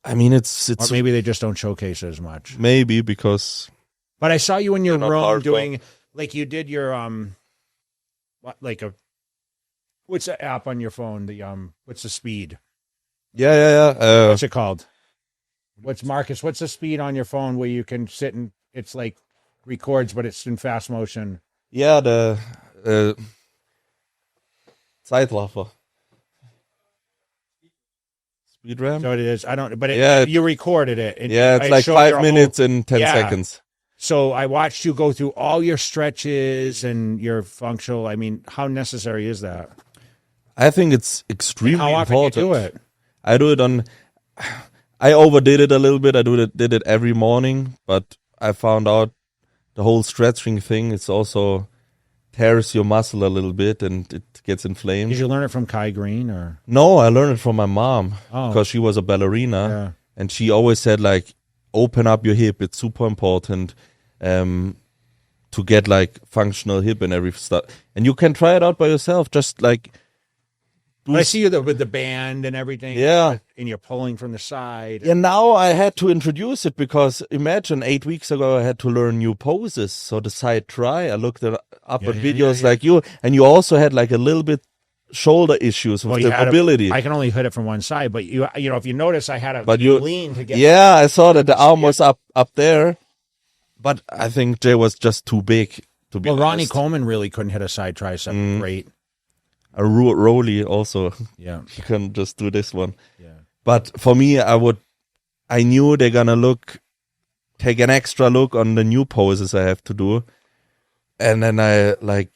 I mean, it's or maybe they just don't showcase as much. Maybe because... But I saw you in your room doing... Like you did your... what's the app on your phone? What's the speed? Yeah. What's it called? What's the speed on your phone where you can sit and it's like records, but it's in fast motion? Yeah, the Zeitraffer. Speed RAM? So it is. I don't, but you recorded it. It's like 5 minutes and 10 seconds. So I watched you go through all your stretches and your functional. I mean, how necessary is that? I think it's extremely important. How often you do it? I do it I overdid it a little bit. I did it every morning, but I found out the whole stretching thing, it's also tears your muscle a little bit and it gets inflamed. Did you learn it from Kai Green or? No, I learned it from my mom because she was a ballerina and she always said like, open up your hip. It's super important to get like functional hip and every stuff. And you can try it out by yourself. Just like. I see you with the band and everything. Yeah. And you're pulling from the side. Yeah, now I had to introduce it because imagine 8 weeks ago I had to learn new poses. So the side try, I looked up at videos like you, and you also had like a little bit shoulder issues with the mobility. I can only hit it from one side, but you know, if you notice, I had a lean to get. Yeah, I saw that the arm was up there, but I think Jay was just too big to be honest. Ronnie Coleman really couldn't hit a side tricep great. A Rolly also. Yeah. You can just do this one. Yeah. But for me, I knew they're gonna take an extra look on the new poses I have to do. And then I like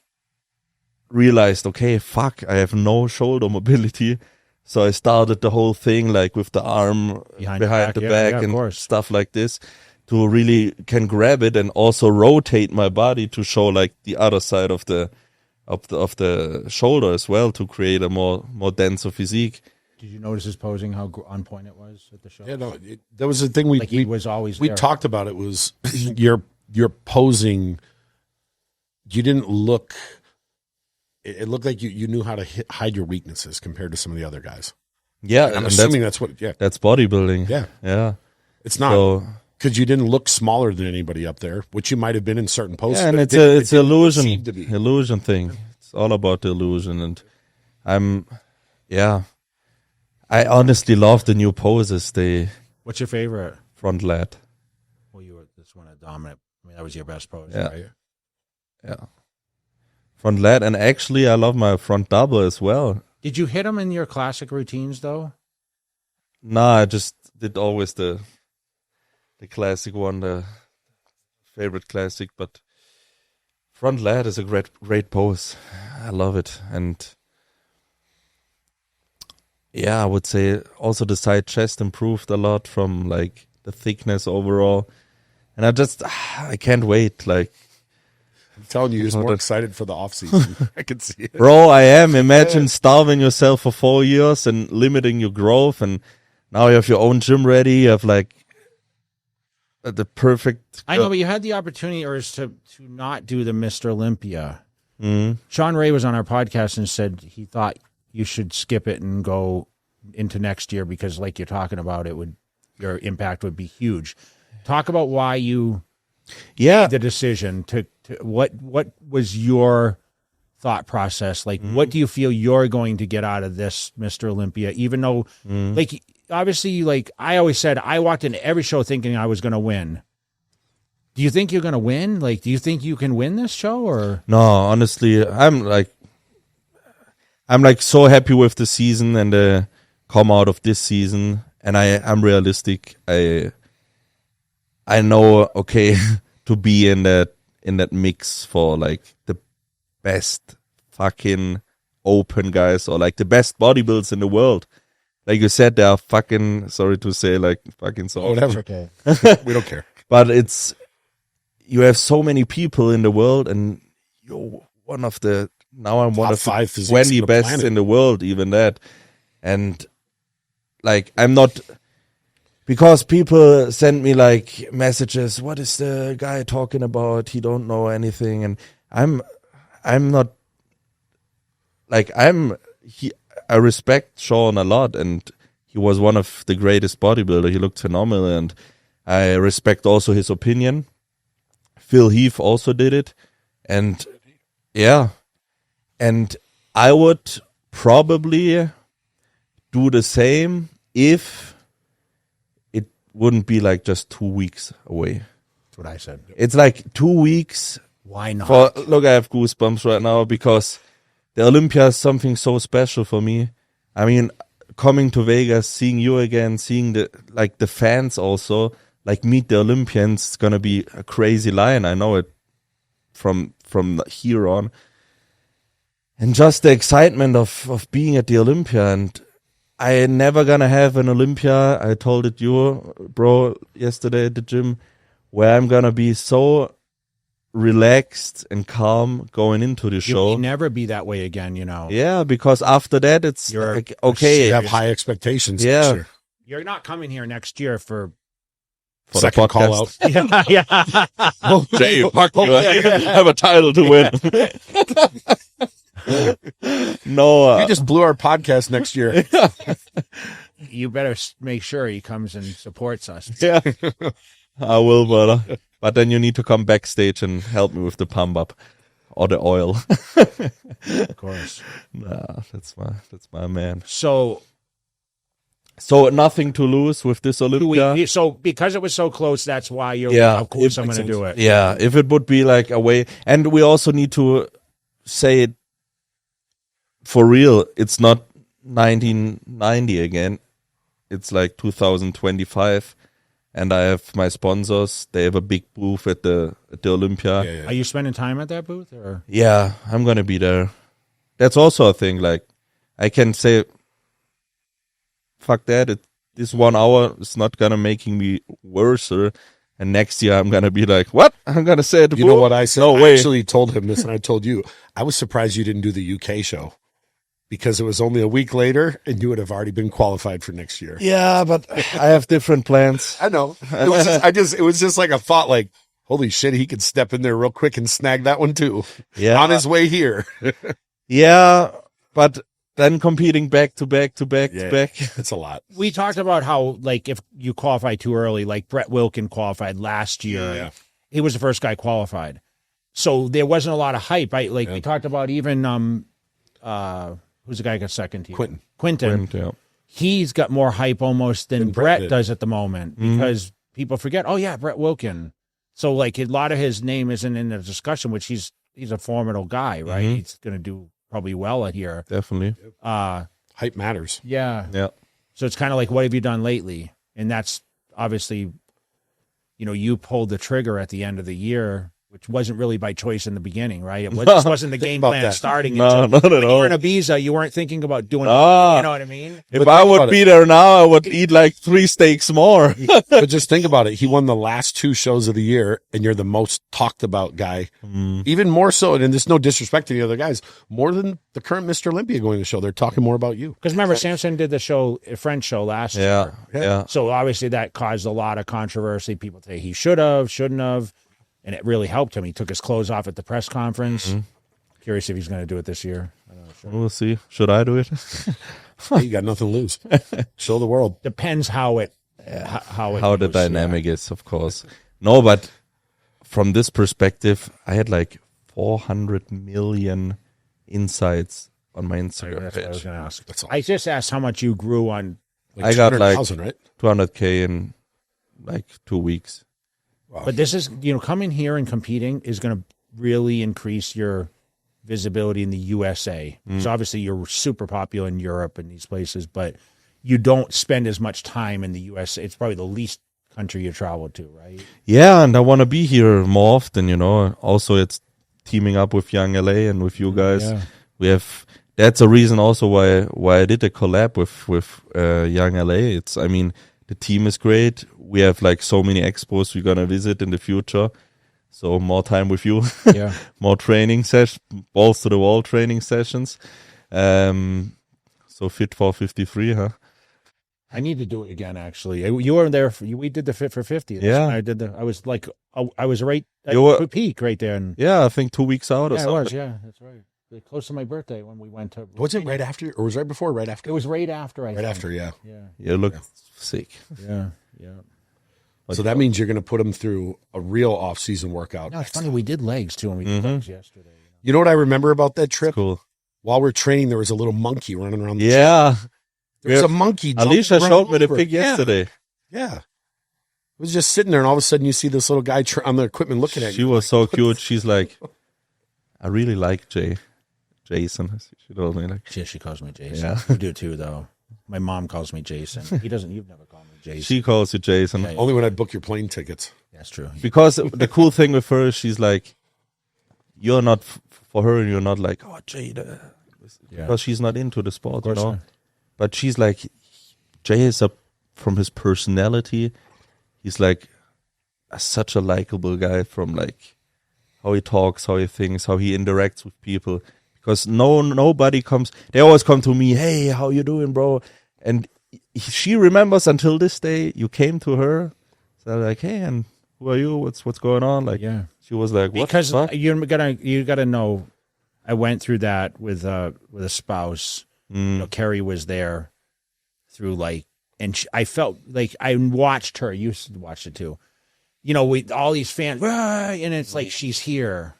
realized, okay, fuck, I have no shoulder mobility. So I started the whole thing like with the arm behind the back of and course. stuff like this to really can grab it and also rotate my body to show like the other side of the shoulder as well to create a more denser physique. Did you notice his posing, how on point it was at the show? Yeah, no, that was the thing He was always we there. talked about. It was your posing. You didn't look. It looked like you knew how to hide your weaknesses compared to some of the other guys. Yeah, And I'm and assuming that's what. Yeah, that's bodybuilding. yeah. It's not So because you didn't look smaller than anybody up there, which you might have been in certain poses. yeah, and but it's it an illusion, seemed to be. illusion thing. It's all about the illusion, and I honestly love the new poses. The What's your favorite? front lat. Well, you were this one a dominant. I mean, that was your best pose, Yeah. right? Yeah. Front lat, and actually I love my front double as well. Did you hit him in your classic routines though? Nah, I just did always the classic one, the favorite classic, but front lat is a great pose. I love it. And yeah, I would say also the side chest improved a lot from like the thickness overall. And I can't wait. Like, I'm telling you, you're just more excited for the off season. I can see it. bro, I am. Imagine starving yourself for 4 years and limiting your growth, and now you have your own gym ready. You have like the perfect. I know, but you had the opportunity, or to not do the Mr. Olympia. Mhm. Sean Ray was on our podcast and said he thought you should skip it and go into next year because, like you're talking about, your impact would be huge. Talk about why you Yeah, the decision to what was your thought process like? What do you feel you're going to get out of this Mr. Olympia? Even though, like, obviously, like I always said, I walked into every show thinking I was going to win. Do you think you're going to win? Like, do you think you can win this show? Or no, honestly, I'm like so happy with the season and the come out of this season, and I'm realistic. I know, okay, to be in that mix for like the best fucking open guys or like the best bodybuilders in the world. Like you said, they are fucking, sorry to say, like fucking soft. Whatever. okay, We don't care. But you have so many people in the world, and you're one of the, now I'm one Top of 5 the physiques 20 on the best planet. in the world, even that. And like, I'm not, because people send me like messages, what is the guy talking about? He don't know anything. And I'm not, like, I respect Sean a lot, and he was one of the greatest bodybuilder. He looked phenomenal, and I respect also his opinion. Phil Heath also did it, and yeah, and I would probably do the same if it wouldn't be like just 2 weeks away. that's what I said. It's like 2 weeks. Why not? Look, I have goosebumps right now because the Olympia is something so special for me. I mean, coming to Vegas, seeing you again, seeing the fans also, like meet the Olympians, it's gonna be a crazy line. I know it from here on. And just the excitement of being at the Olympia, and I never gonna have an Olympia. I told it you, bro, yesterday at the gym, where I'm gonna be so relaxed and calm going into the show. You'll never be that way again, you know. Yeah, because after that, it's You're like, okay. You have high expectations. Yeah. Sure. You're not coming here next year for For Second the call podcast. yeah. Jay, fuck you. I have a title to win. No, You just blew our podcast next year. You better make sure he comes and supports us. yeah, I will, brother. But then you need to come backstage and help me with the pump up or the oil. Of course. Nah, that's my man. So So nothing to lose with this Olympia. so because it was so close, that's why you're Yeah, of course I'm makes going to do it. Yeah, if it would be like away, and we also need to say it for real. It's not 1990 again. It's like 2025, and I have my sponsors. They have a big booth at the Olympia. Yeah, yeah. Are you spending time at that booth or? Yeah, I'm gonna be there. That's also a thing. Like, I can say, fuck that. This 1 hour is not gonna making me worse. And next year I'm gonna be like, what? I'm gonna say it. You know what I said? No I way. actually told him this, and I told you. I was surprised you didn't do the UK show because it was only a week later, and you would have already been qualified for next year. Yeah, but I have different plans. I know. It was just like a thought, like, holy shit, he could step in there real quick and snag that one too. Yeah. On his way here. Yeah, but then competing back to back to back to back. It's a lot. We talked about how, like, if you qualify too early, like Brett Wilkin qualified last year. Yeah. He was the first guy qualified. So there wasn't a lot of hype. Right? Like, we talked about even, who's the guy who got second here? Quinton. Yeah. He's got more hype almost than Brett Brett did. does at the moment because people forget, oh, yeah, Brett Wilkin. So, like, a lot of his name isn't in the discussion, which he's a formidable guy, right? He's going to do probably well at here. Definitely. Hype matters. Yeah. Yeah. So it's kind of like, what have you done lately? And that's obviously, you pulled the trigger at the end of the year, which wasn't really by choice in the beginning, right? It wasn't the game about plan that. starting. No, not at when you all. were in Ibiza, you weren't thinking about doing Ah. you know what I mean? If But I think would about be it. there now, I would eat like 3 steaks more. But just think about it. He won the last 2 shows of the year, and you're the most talked about guy. Even more so, and there's no disrespect to the other guys, more than the current Mr. Olympia going to the show. They're talking more about you. Because remember, Samson did the show, a French show last Yeah, year. yeah. So obviously that caused a lot of controversy. People say he should have, shouldn't have. And it really helped him. He took his clothes off at the press conference. Curious if he's going to do it this year. I don't know. Sure. We'll see. Should I do it? Hey, you got nothing to lose. Show the world. Depends how the How the dynamic is, of course. No, but from this perspective, I had like 400 million insights on my Instagram That's what I was page. going to ask. That's all. I just asked how much you grew on. I got like 200,000, right? 200K in like 2 weeks. But this is, coming here and competing is going to really increase your visibility in the USA. So obviously you're super popular in Europe and these places, but you don't spend as much time in the USA. It's probably the least country you travel to, right? Yeah, and I want to be here more often, Also, it's teaming up with Young LA and with you guys. Yeah. We have. That's a reason also why I did a collab with Young LA. The team is great. We have like so many expos we're gonna visit in the future. So more time with you. Yeah. More training balls to the wall training sessions. So Fit for 53, huh? I need to do it again, actually. You were there. We did the Fit for 50. That's Yeah. when I was right at You were- the peak right there. And Yeah, I think 2 weeks out or yeah, it something. was. Yeah, that's right. Close to my birthday when we went to. Was it right after, or was it right before or right after? It was right after. Right after, yeah. Yeah. You look sick. Yeah. Yeah. So that means you're going to put him through a real off-season workout. No, it's funny. We did legs too, and we did legs yesterday. You know what I remember about that trip? Cool. While we're training, there was a little monkey running around. The Yeah. there was a monkey. Alicia jumping showed me the over. pic yesterday. Yeah. It was just sitting there, and all of a sudden you see this little guy on the equipment looking at She you. was so cute. She's like, I really like Jason. She told me like, She calls me Jason. Yeah. You do too, though. My mom calls me Jason. He doesn't. You've never called me Jason. she calls you Jason. Yeah. Only when I book your plane tickets. That's true. Because the cool thing with her is she's like, you're not, for her, you're not like, oh, Jay, Yeah. because she's not into the sport, Of course not. But she's like, Jay is from his personality, he's like such a likable guy from like how he talks, how he thinks, how he interacts with people. Because nobody comes, they always come to me, hey, how you doing, bro? And she remembers until this day, you came to her, so like, hey, and who are you? What's going on? Like, Yeah. she was like, what Because the fuck? you gotta know. I went through that with a spouse. Carrie was there through and I felt like I watched her. You watched it too. With all these fans, and it's like she's here,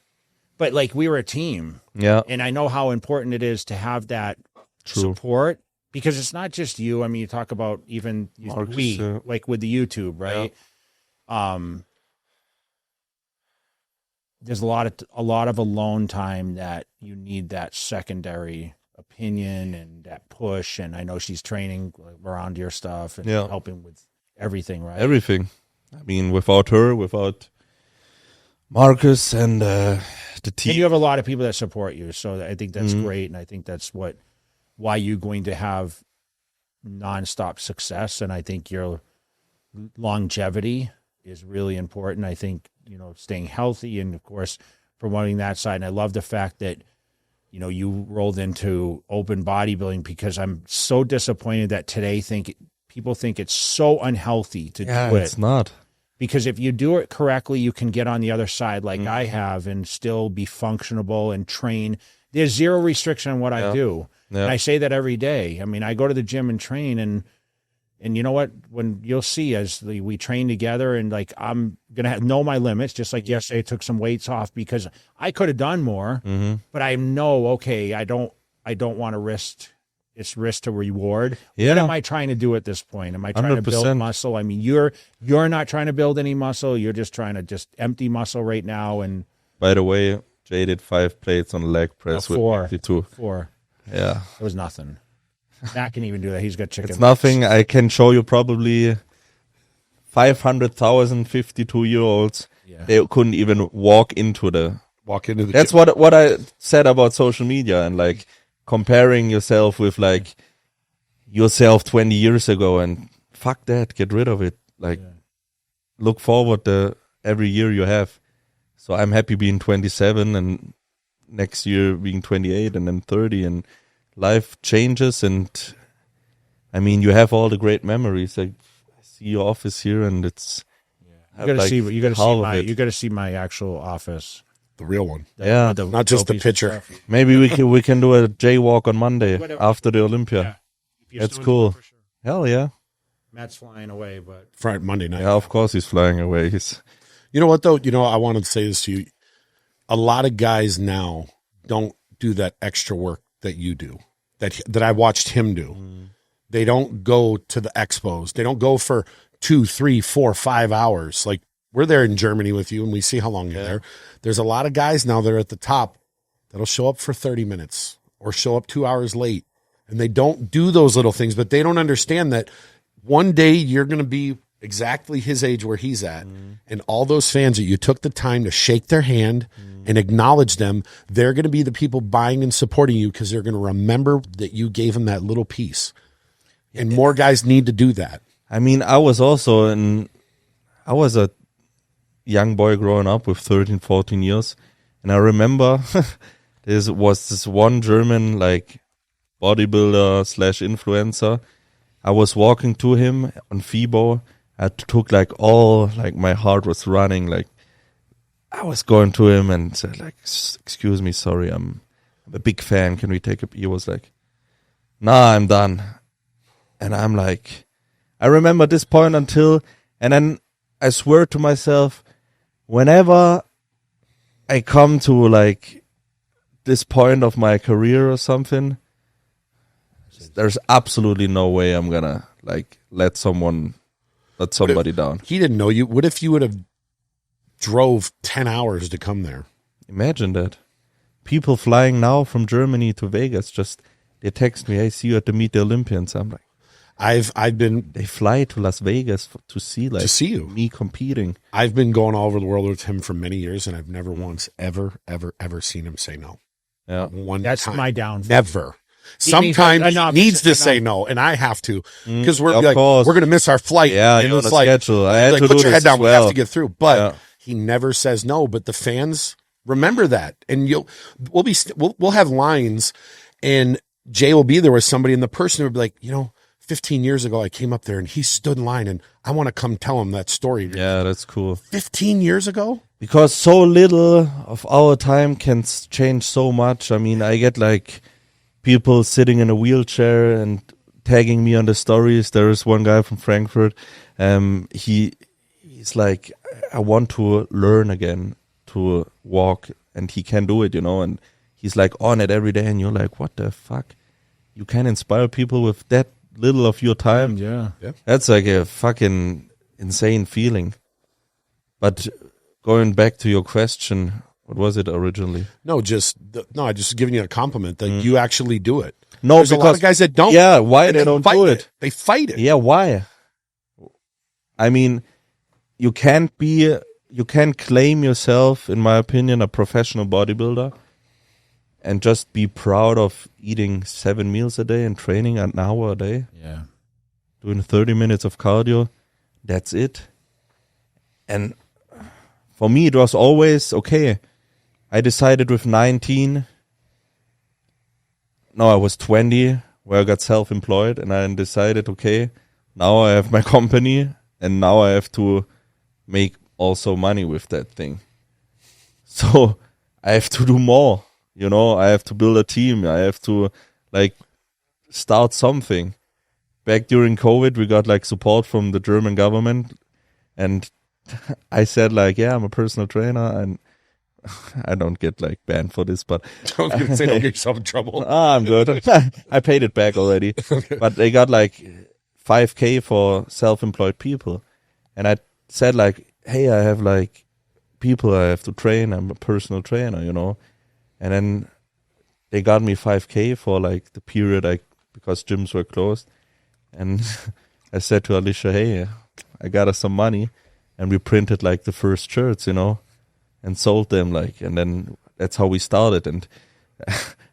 but like we were a team. Yeah. And I know how important it is to have that True. support because it's not just you. I mean, you talk about even Marcus, like with the YouTube, right? There's a lot of alone time that you need that secondary opinion and that push. And I know she's training around your stuff and Yeah. helping with everything, right? Everything. I mean, without her, without Marcus and the team. And you have a lot of people that support you, so I think that's great, and I think that's why you're going to have nonstop success, and I think your longevity is really important. I think, staying healthy and, of course, promoting that side. And I love the fact that, you rolled into open bodybuilding, because I'm so disappointed that today people think it's so unhealthy to do it. It's not. Because if you do it correctly, you can get on the other side like I have and still be functionable and train. There's zero restriction on what I do. Yeah. And I say that every day. I mean, I go to the gym and train, and you know what? When you'll see as we train together, and like I'm going to know my limits, just like yesterday I took some weights off because I could have done more, but I know, okay, I don't want to risk. It's risk to reward. Yeah. What am I trying to do at this point? Am I trying to build 100%. muscle? I mean, you're not trying to build any muscle. You're just trying to empty muscle right now. And By the way, Jay did 5 plates on leg press with 52. 4. Yeah. It was nothing. Matt can even do that. He's got chicken. It's nothing. I can show you probably 500,000 52-year-olds. Yeah. They couldn't even walk into the. That's gym. what I said about social media and like comparing yourself with like yourself 20 years ago, and fuck that, get rid of it. Like look forward to every year you have. So I'm happy being 27 and next year being 28 and then 30, and life changes. And I mean, you have all the great memories. I see your office here, and it's You got to see my actual office. The real one. Yeah. Not just the trophies and picture. stuff. maybe we can do a jaywalk on Monday Whatever. after the Olympia. Yeah. If you're That's still in cool. for sure. Hell yeah. Matt's flying away, but Friday, Monday night. Yeah, of course he's flying away. You know what, though? I wanted to say this to you. A lot of guys now don't do that extra work that you do, that I watched him do. They don't go to the expos. They don't go for 2, 3, 4, 5 hours. Like, we're there in Germany with you, and we see how long you're there. There's a lot of guys now that are at the top that'll show up for 30 minutes or show up 2 hours late, and they don't do those little things, but they don't understand that one day you're going to be exactly his age where he's at, and all those fans that you took the time to shake their hand and acknowledge them, they're going to be the people buying and supporting you because they're going to remember that you gave them that little piece. And more guys need to do that. I mean, I was a young boy growing up with 13, 14 years. And I remember there was this one German like bodybuilder / influencer. I was walking to him on FIBO. I took my heart was running. Like I was going to him and said like, excuse me, sorry, I'm a big fan. Can we take a, he was like, nah, I'm done. And I'm like, I remember this point and then I swear to myself, whenever I come to like this point of my career or something, there's absolutely no way I'm gonna like let somebody down. He didn't know you. What if you would have drove 10 hours to come there? Imagine that. People flying now from Germany to Vegas, they text me, hey, see you at the Meet the Olympians. I'm like, they fly to Las Vegas to see you, me competing. I've been going all over the world with him for many years, and I've never once ever seen him say no. Yeah, that's time. my downfall. Never. He Sometimes needs he needs to say no, and I have to because we're of course. we're going to miss our flight. Yeah, and you're it's on a schedule. I had to put do your this head down. as We have well. to get through. But Yeah. he never says no. But the fans remember that, and we'll have lines, and Jay will be there with somebody, and the person will be like, 15 years ago, I came up there and he stood in line, and I want to come tell him that story. Yeah, that's cool. 15 years ago? Because so little of our time can change so much. I mean, I get like people sitting in a wheelchair and tagging me on the stories. There is one guy from Frankfurt. He's like, I want to learn again to walk, and he can do it, and he's like on it every day. And you're like, what the fuck? You can inspire people with that little of your time. Yeah. That's like a fucking insane feeling. But going back to your question, what was it originally? No, I just giving you a compliment that you actually do it. No, There's a lot of guys that don't. Yeah, why and they don't fight do it? They fight it. Yeah, why? I mean, you can't claim yourself, in my opinion, a professional bodybuilder and just be proud of eating 7 meals a day and training an hour a day. Yeah. Doing 30 minutes of cardio. That's it. And for me, it was always, okay, I decided with 19, no, I was 20, where I got self-employed, and I decided, okay, now I have my company, and now I have to make also money with that thing. So I have to do more, you know, I have to build a team, I have to like start something. Back during COVID, we got like support from the German government, and I said like, yeah, I'm a personal trainer, and I don't get like banned for this, but Don't get yourself in trouble. I'm good. I paid it back already. Okay. But they got like 5K for self-employed people. And I said like, hey, I have like people I have to train. I'm a personal trainer, you know. And then they got me 5K for like the period because gyms were closed. And I said to Alicia, hey, I got us some money. And we printed like the first shirts, you know, and sold them like, and then that's how we started. And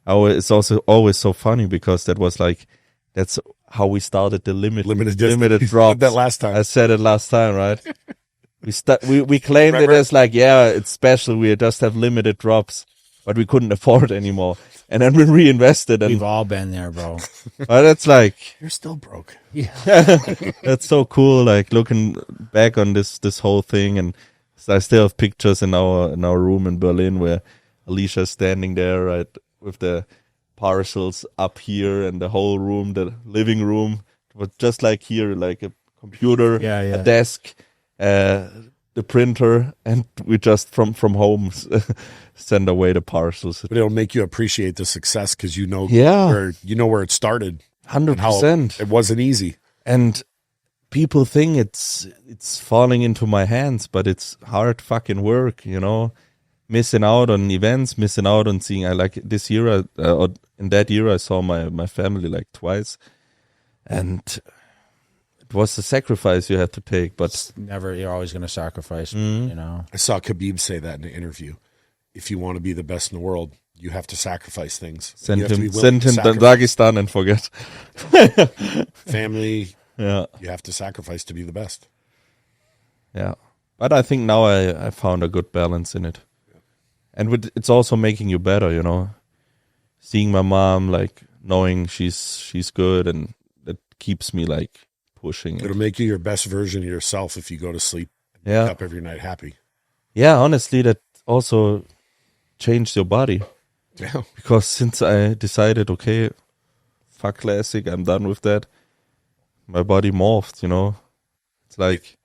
it's also always so funny because that's how we started the limited drops. That last time. I said it last time, right? we claimed Remember? it as like, yeah, it's special. We just have limited drops, but we couldn't afford it anymore. And then we reinvested, and We've all been there, bro. but it's like, You're still broke. that's so cool. Like looking back on this whole thing, and I still have pictures in our room in Berlin where Alicia's standing there, right, with the parcels up here, and the whole room, the living room, was just like here, like a computer, a desk, the printer, and we just from home send away the parcels. But it'll make you appreciate the success because you know where it started. 100%. It wasn't easy. And people think it's falling into my hands, but it's hard fucking work, you know. Missing out on events, missing out on seeing. I like this year, or in that year, I saw my family like twice, and it was a sacrifice you had to take. But You're always going to sacrifice, you know. I saw Khabib say that in an interview. If you want to be the best in the world, you have to sacrifice things. send You have to be him willing to to sacrifice Dagestan and forget. family. Yeah, You have to sacrifice to be the best. yeah. But I think now I found a good balance in it. And it's also making you better, you know. Seeing my mom, like knowing she's good, and that keeps me like pushing it. It'll make you your best version of yourself if you go to sleep and Yeah. wake up every night happy. Yeah, honestly, that also changed your body. Yeah. Because since I decided, okay, fuck classic, I'm done with that, my body morphed, you know. It's like,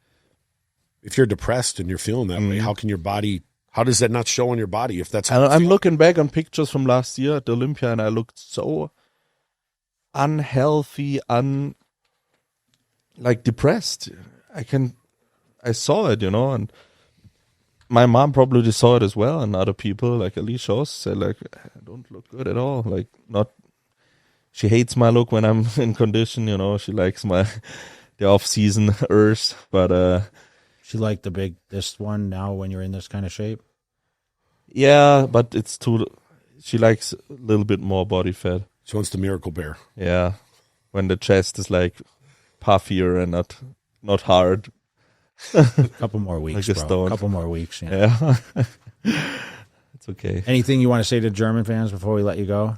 If you're depressed and you're feeling that way, how does that not show on your body if that's how you I'm feel? looking back on pictures from last year at the Olympia, and I looked so unhealthy, like depressed. I saw it, you know, and my mom probably saw it as well, and other people like Alicia also said, like, I don't look good at all. Like, she hates my look when I'm in condition, you know. She likes the off-season Urs, but She liked this one now when you're in this kind of shape. yeah, but she likes a little bit more body fat. She wants the miracle bear. Yeah, when the chest is like puffier and not hard. Couple more weeks, Like a bro. stone. Couple more weeks. Yeah. Yeah, it's okay. Anything you want to say to German fans before we let you go?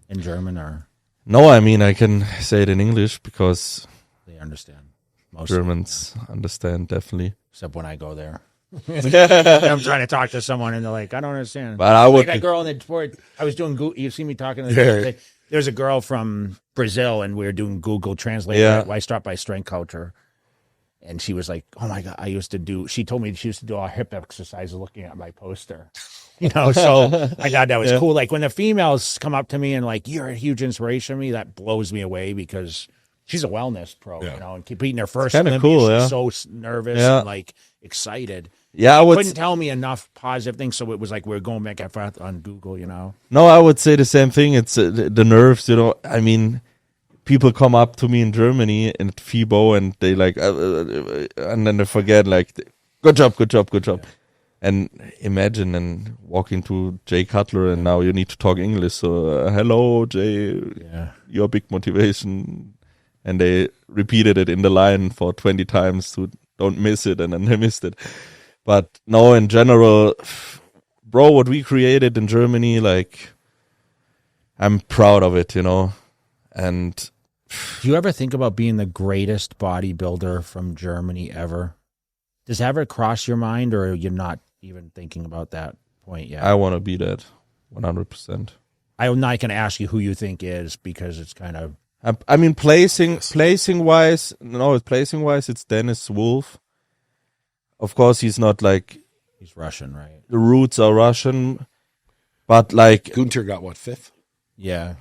In German, or No, I mean I can say it in English because they understand? Most of them, Germans understand definitely. except when I go there. I'm trying to talk to someone and they're like, I don't understand. But I Like would. that girl in the sport, I was doing Google. You see me talking to Yeah. There's a girl from Brazil and we were doing Google Translate. Yeah. I stopped by Strength Culture and she was like, oh my God, she told me she used to do all hip exercises looking at my poster. You know, so I thought that was cool. Like when the females come up to me and like, you're a huge inspiration to me, that blows me away because she's a wellness pro, you know, and competing her first kinda Olympia, cool, she's yeah. so nervous Yeah. and like excited. Yeah, I would. Couldn't tell me enough positive things, so it was like we're going back and forth on Google, you know. No, I would say the same thing. It's the nerves, you know. I mean, people come up to me in Germany and FIBO and they like, and then they forget like Good job. And imagine and walking to Jay Cutler, and now you need to talk English. So, hello, Jay. Yeah. Your big motivation. And they repeated it in the line for 20 times to don't miss it, and then they missed it. But no, in general, bro, what we created in Germany, like, I'm proud of it, And Do you ever think about being the greatest bodybuilder from Germany ever? Does that ever cross your mind, or are you not even thinking about that point yet? I want to be that 100%. I'm not going to ask you who you think is, because it's kind of... I mean, placing wise, it's Dennis Wolf. Of course, he's not like... He's Russian, right? The roots are Russian, but like... Gunter got what, 5th? Yeah.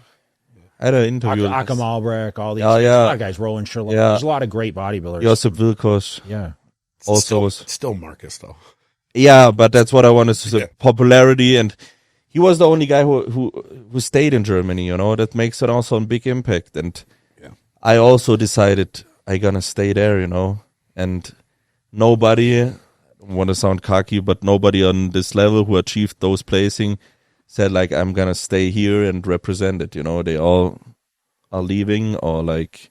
I had an interview. Akam Albrecht, all these. Yeah. A lot of guys, Roland Sherlock. Yeah. There's a lot of great bodybuilders. Josip Wilkos. Yeah. Also, still Marcus though. Yeah, but that's what I wanted to say. Yeah. Popularity, and he was the only guy who stayed in Germany. That makes it also a big impact. And Yeah. I also decided I gonna stay there. And nobody, I don't want to sound cocky, but nobody on this level who achieved those placing said like I'm gonna stay here and represent it. They all are leaving or like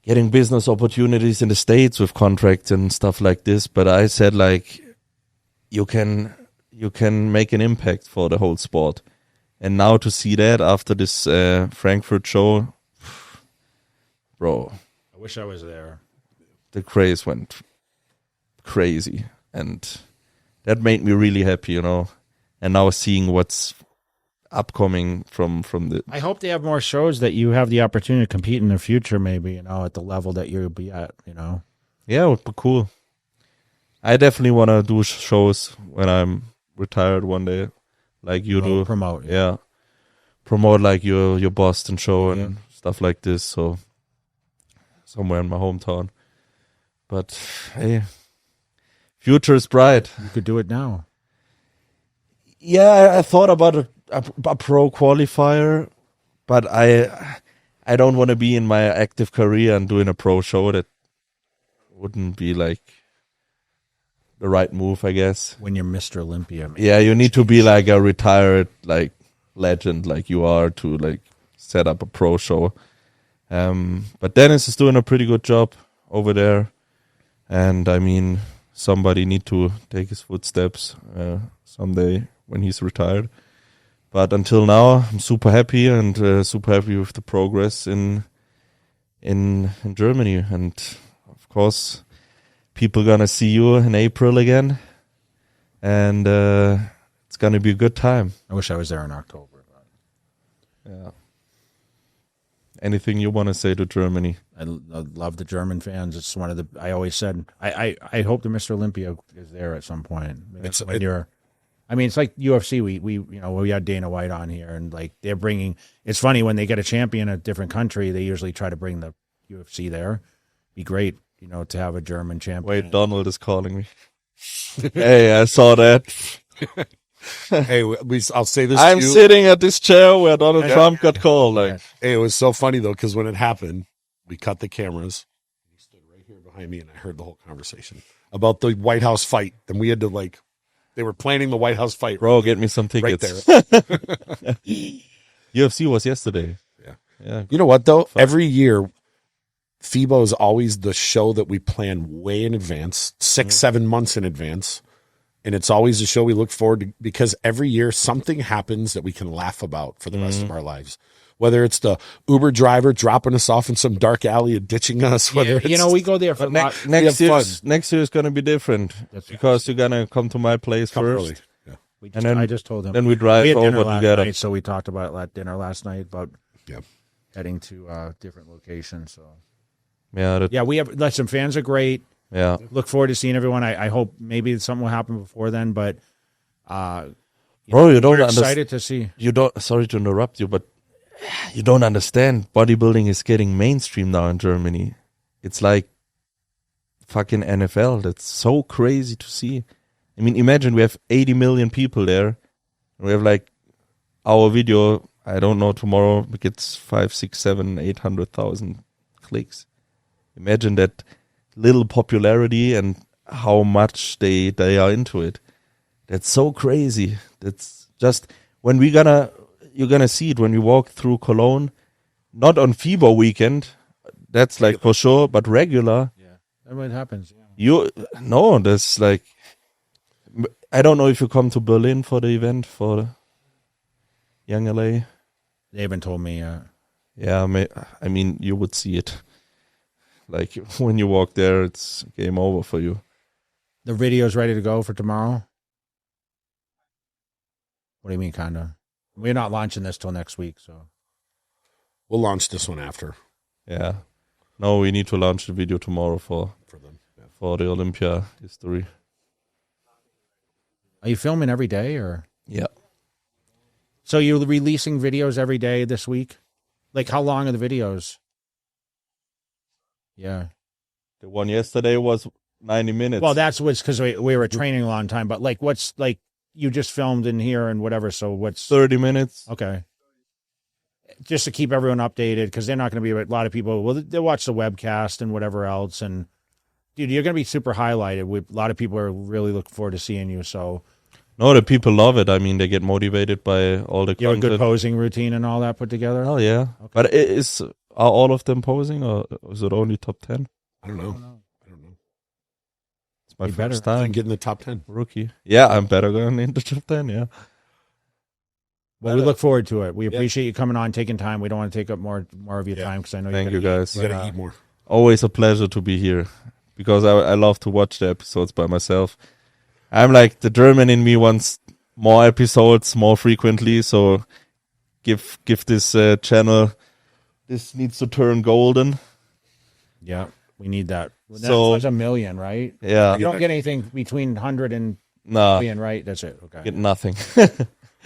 getting business opportunities in the States with contracts and stuff like this. But I said like you can make an impact for the whole sport. And now to see that after this Frankfurt show, bro, I wish I was there. the craze went crazy, and that made me really happy, And now seeing what's upcoming from the... I hope they have more shows that you have the opportunity to compete in the future, maybe, at the level that you'll be at, Yeah, it would be cool. I definitely want to do shows when I'm retired one day, like you do. Promote. Yeah. Promote like your Boston show and stuff like this, so somewhere in my hometown. But, hey, future is bright. You could do it now. Yeah, I thought about a pro qualifier, but I don't want to be in my active career and doing a pro show. That wouldn't be like the right move, I guess. When you're Mr. Olympia. Maybe. Yeah, you need to be like a retired like legend like you are to like set up a pro show. But Dennis is doing a pretty good job over there, and I mean somebody need to take his footsteps someday when he's retired. But until now, I'm super happy and super happy with the progress in Germany. And of course, people gonna see you in April again, and it's gonna be a good time. I wish I was there in October. Yeah. Anything you want to say to Germany? I love the German fans. It's one of the. I always said I hope the Mr. Olympia is there at some point. It's like UFC. We had Dana White on here, and like they're bringing. It's funny when they get a champion in a different country, they usually try to bring the UFC there. Be great, to have a German champion. Wait, Donald is calling me. Hey, I saw that. Hey, I'll say this. I'm to you. sitting at this chair where Donald Trump got called. Like, Hey, it was so funny though, because when it happened, we cut the cameras. He stood right here behind me, and I heard the whole conversation about the White House fight. And we had to they were planning the White House fight. bro, get me some right tickets. there. UFC was yesterday. Yeah. You know what though? Every year, FIBO is always the show that we plan way in advance, 6-7 months in advance. And it's always a show we look forward to, because every year something happens that we can laugh about for the rest of our lives. Whether it's the Uber driver dropping us off in some dark alley and ditching us, whether it's, we go there for Next have year is going to be different because you're going to come to my place come first. early. Yeah. And then I just told him. Then we drive we had dinner over last together. night, so we talked about at dinner last night about Yeah. heading to different locations. So Yeah, we have some fans are great. yeah. Look forward to seeing everyone. I hope maybe something will happen before then, but Bro, you don't we're understand. excited to see. You don't. Sorry to interrupt you, but you don't understand. Bodybuilding is getting mainstream now in Germany. It's like fucking NFL. That's so crazy to see. I mean, imagine we have 80 million people there. And we have like our video. I don't know. Tomorrow it gets 5, 6, 7, 800,000 clicks. Imagine that little popularity, and how much they are into it. That's so crazy. That's just when you're gonna see it when you walk through Cologne, not on FIBO weekend. That's like for sure, but regular. Yeah, that's what happens. Yeah. There's like, I don't know if you come to Berlin for the event for the Young LA. They haven't told me. Yeah, I mean, you would see it. Like when you walk there, it's game over for you. The video's ready to go for tomorrow. What do you mean, kind of? We're not launching this till next week, so We'll launch this one after Yeah. No, we need to launch the video tomorrow for them. Yeah. the Olympia history. Are you filming every day, or Yeah. so you're releasing videos every day this week? Like, how long are the videos? Yeah. The one yesterday was 90 minutes. Well, that's what's because we were training a long time. But like, what's like you just filmed in here and whatever. So what's 30 minutes. okay? Just to keep everyone updated, because they're not going to be a lot of people. Well, they'll watch the webcast and whatever else. And dude, you're going to be super highlighted. A lot of people are really looking forward to seeing you. So No, the people love it. I mean, they get motivated by all the you have a content. good posing routine and all that put together. Oh, yeah. Okay. But are all of them posing, or is it only top 10? I don't know. It's my You better. first I time. can get in the top 10. Rookie. Yeah, I'm better going into top 10, yeah. Well, we look forward to it. We appreciate you coming on, taking time. We don't want to take up more of your time because I know Thank you, guys. You got to eat more. Always a pleasure to be here because I love to watch the episodes by myself. I'm like, the German in me wants more episodes more frequently, so give this channel, this needs to turn golden. Yeah, we need that. So- That's a million, right? Yeah. You don't get anything between 100 and Nah, million, right? That's it. Okay. get nothing.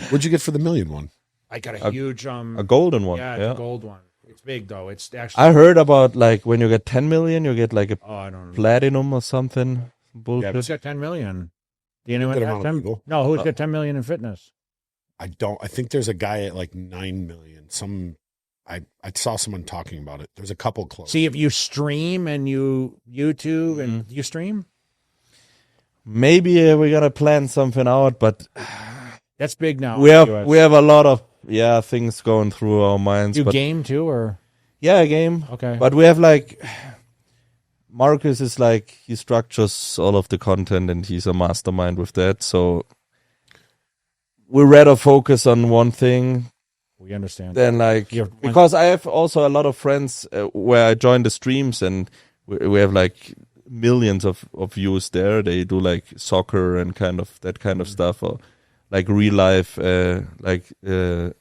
What'd you get for the million one? I got a huge A golden one. yeah, Yeah. it's a gold one. It's big though. It's actually I heard about like when you get 10 million, you get like a I don't know. platinum or something. Bullshit. Who's got 10 million? Do you know Good what amount of 10? people. No, who's got 10 million in fitness? I think there's a guy at like 9 million. I saw someone talking about it. There's a couple close. See, if you stream and you YouTube and you stream, Maybe we're gonna plan something out, but that's big now. we in the US. have a lot of things going through our minds. you but game too, or yeah, a game. okay? But we have like Marcus is like he structures all of the content and he's a mastermind with that. So we rather focus on one thing we understand. than like You have- because I have also a lot of friends where I join the streams and we have like millions of views there. They do like soccer and that kind of stuff, or like real life, like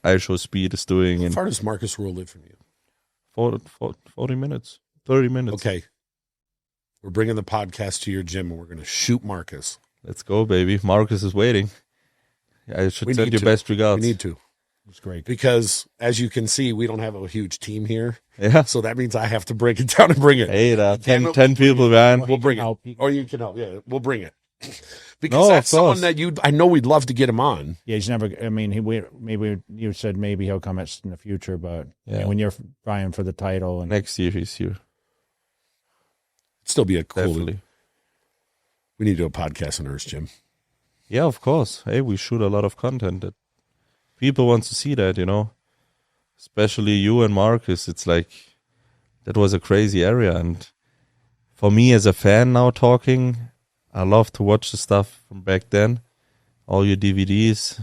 I Show Speed is doing How in far does Marcus Rule live from you? 40 minutes, 30 minutes. Okay. We're bringing the podcast to your gym and we're going to shoot Marcus. Let's go, baby. Marcus is waiting. I should We send need you to. best regards. We need to. It's great. Because as you can see, we don't have a huge team here. Yeah. So that means I have to break it down and bring it. Hey, there are Damn 10 it. people behind. We'll bring it. help. Or you can help. Yeah, we'll bring it. Because No, that's of course. someone that I know we'd love to get him on. Yeah, he's never. I mean, maybe you said maybe he'll come in the future, but Yeah. when you're vying for the title and Next year he's here. Still be a cool. Definitely. We need to do a podcast on Urs Gym. Yeah, of course. Hey, we shoot a lot of content that people want to see that, especially you and Marcus. It's like that was a crazy area. And for me as a fan now talking, I love to watch the stuff from back then. All your DVDs,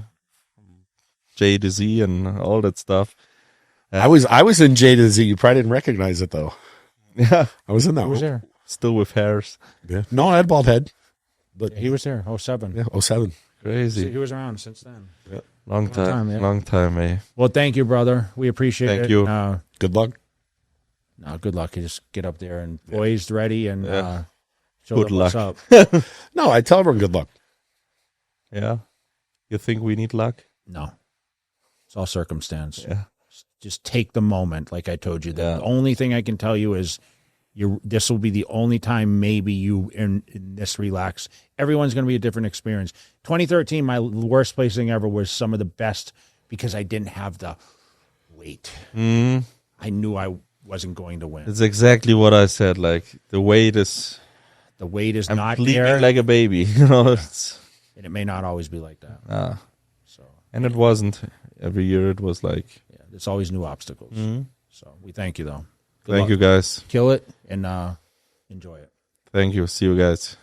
J to Z and all that stuff. I was in J to Z. You probably didn't recognize it though. Yeah. I was in that he was one. there. Still with hairs. Yeah. No, I had a bald head. But He was there. 07. yeah, 07. Crazy. He was around since then. Long time. yeah. Long time, eh? Well, thank you, brother. We appreciate it. Thank you. Good luck. No, good luck. You just get up there and poised, ready, and Yeah. show Good them what's luck. up. No, I tell everyone good luck. Yeah. You think we need luck? No, it's all circumstance. Yeah. Just take the moment, like I told you. Yeah. The only thing I can tell you is this will be the only time maybe you in this relax. Everyone's going to be a different experience. 2013, my worst placing ever was some of the best because I didn't have the weight. Mm. I knew I wasn't going to win. It's exactly what I said. Like the weight is the weight is I'm not sleeping there, like a baby. You know, it's, and it may not always be like that. So and it wasn't. Every year it was like. yeah, there's always new obstacles. So we thank you though. Good Thank luck. you guys. Kill it and enjoy it. Thank you. See you guys.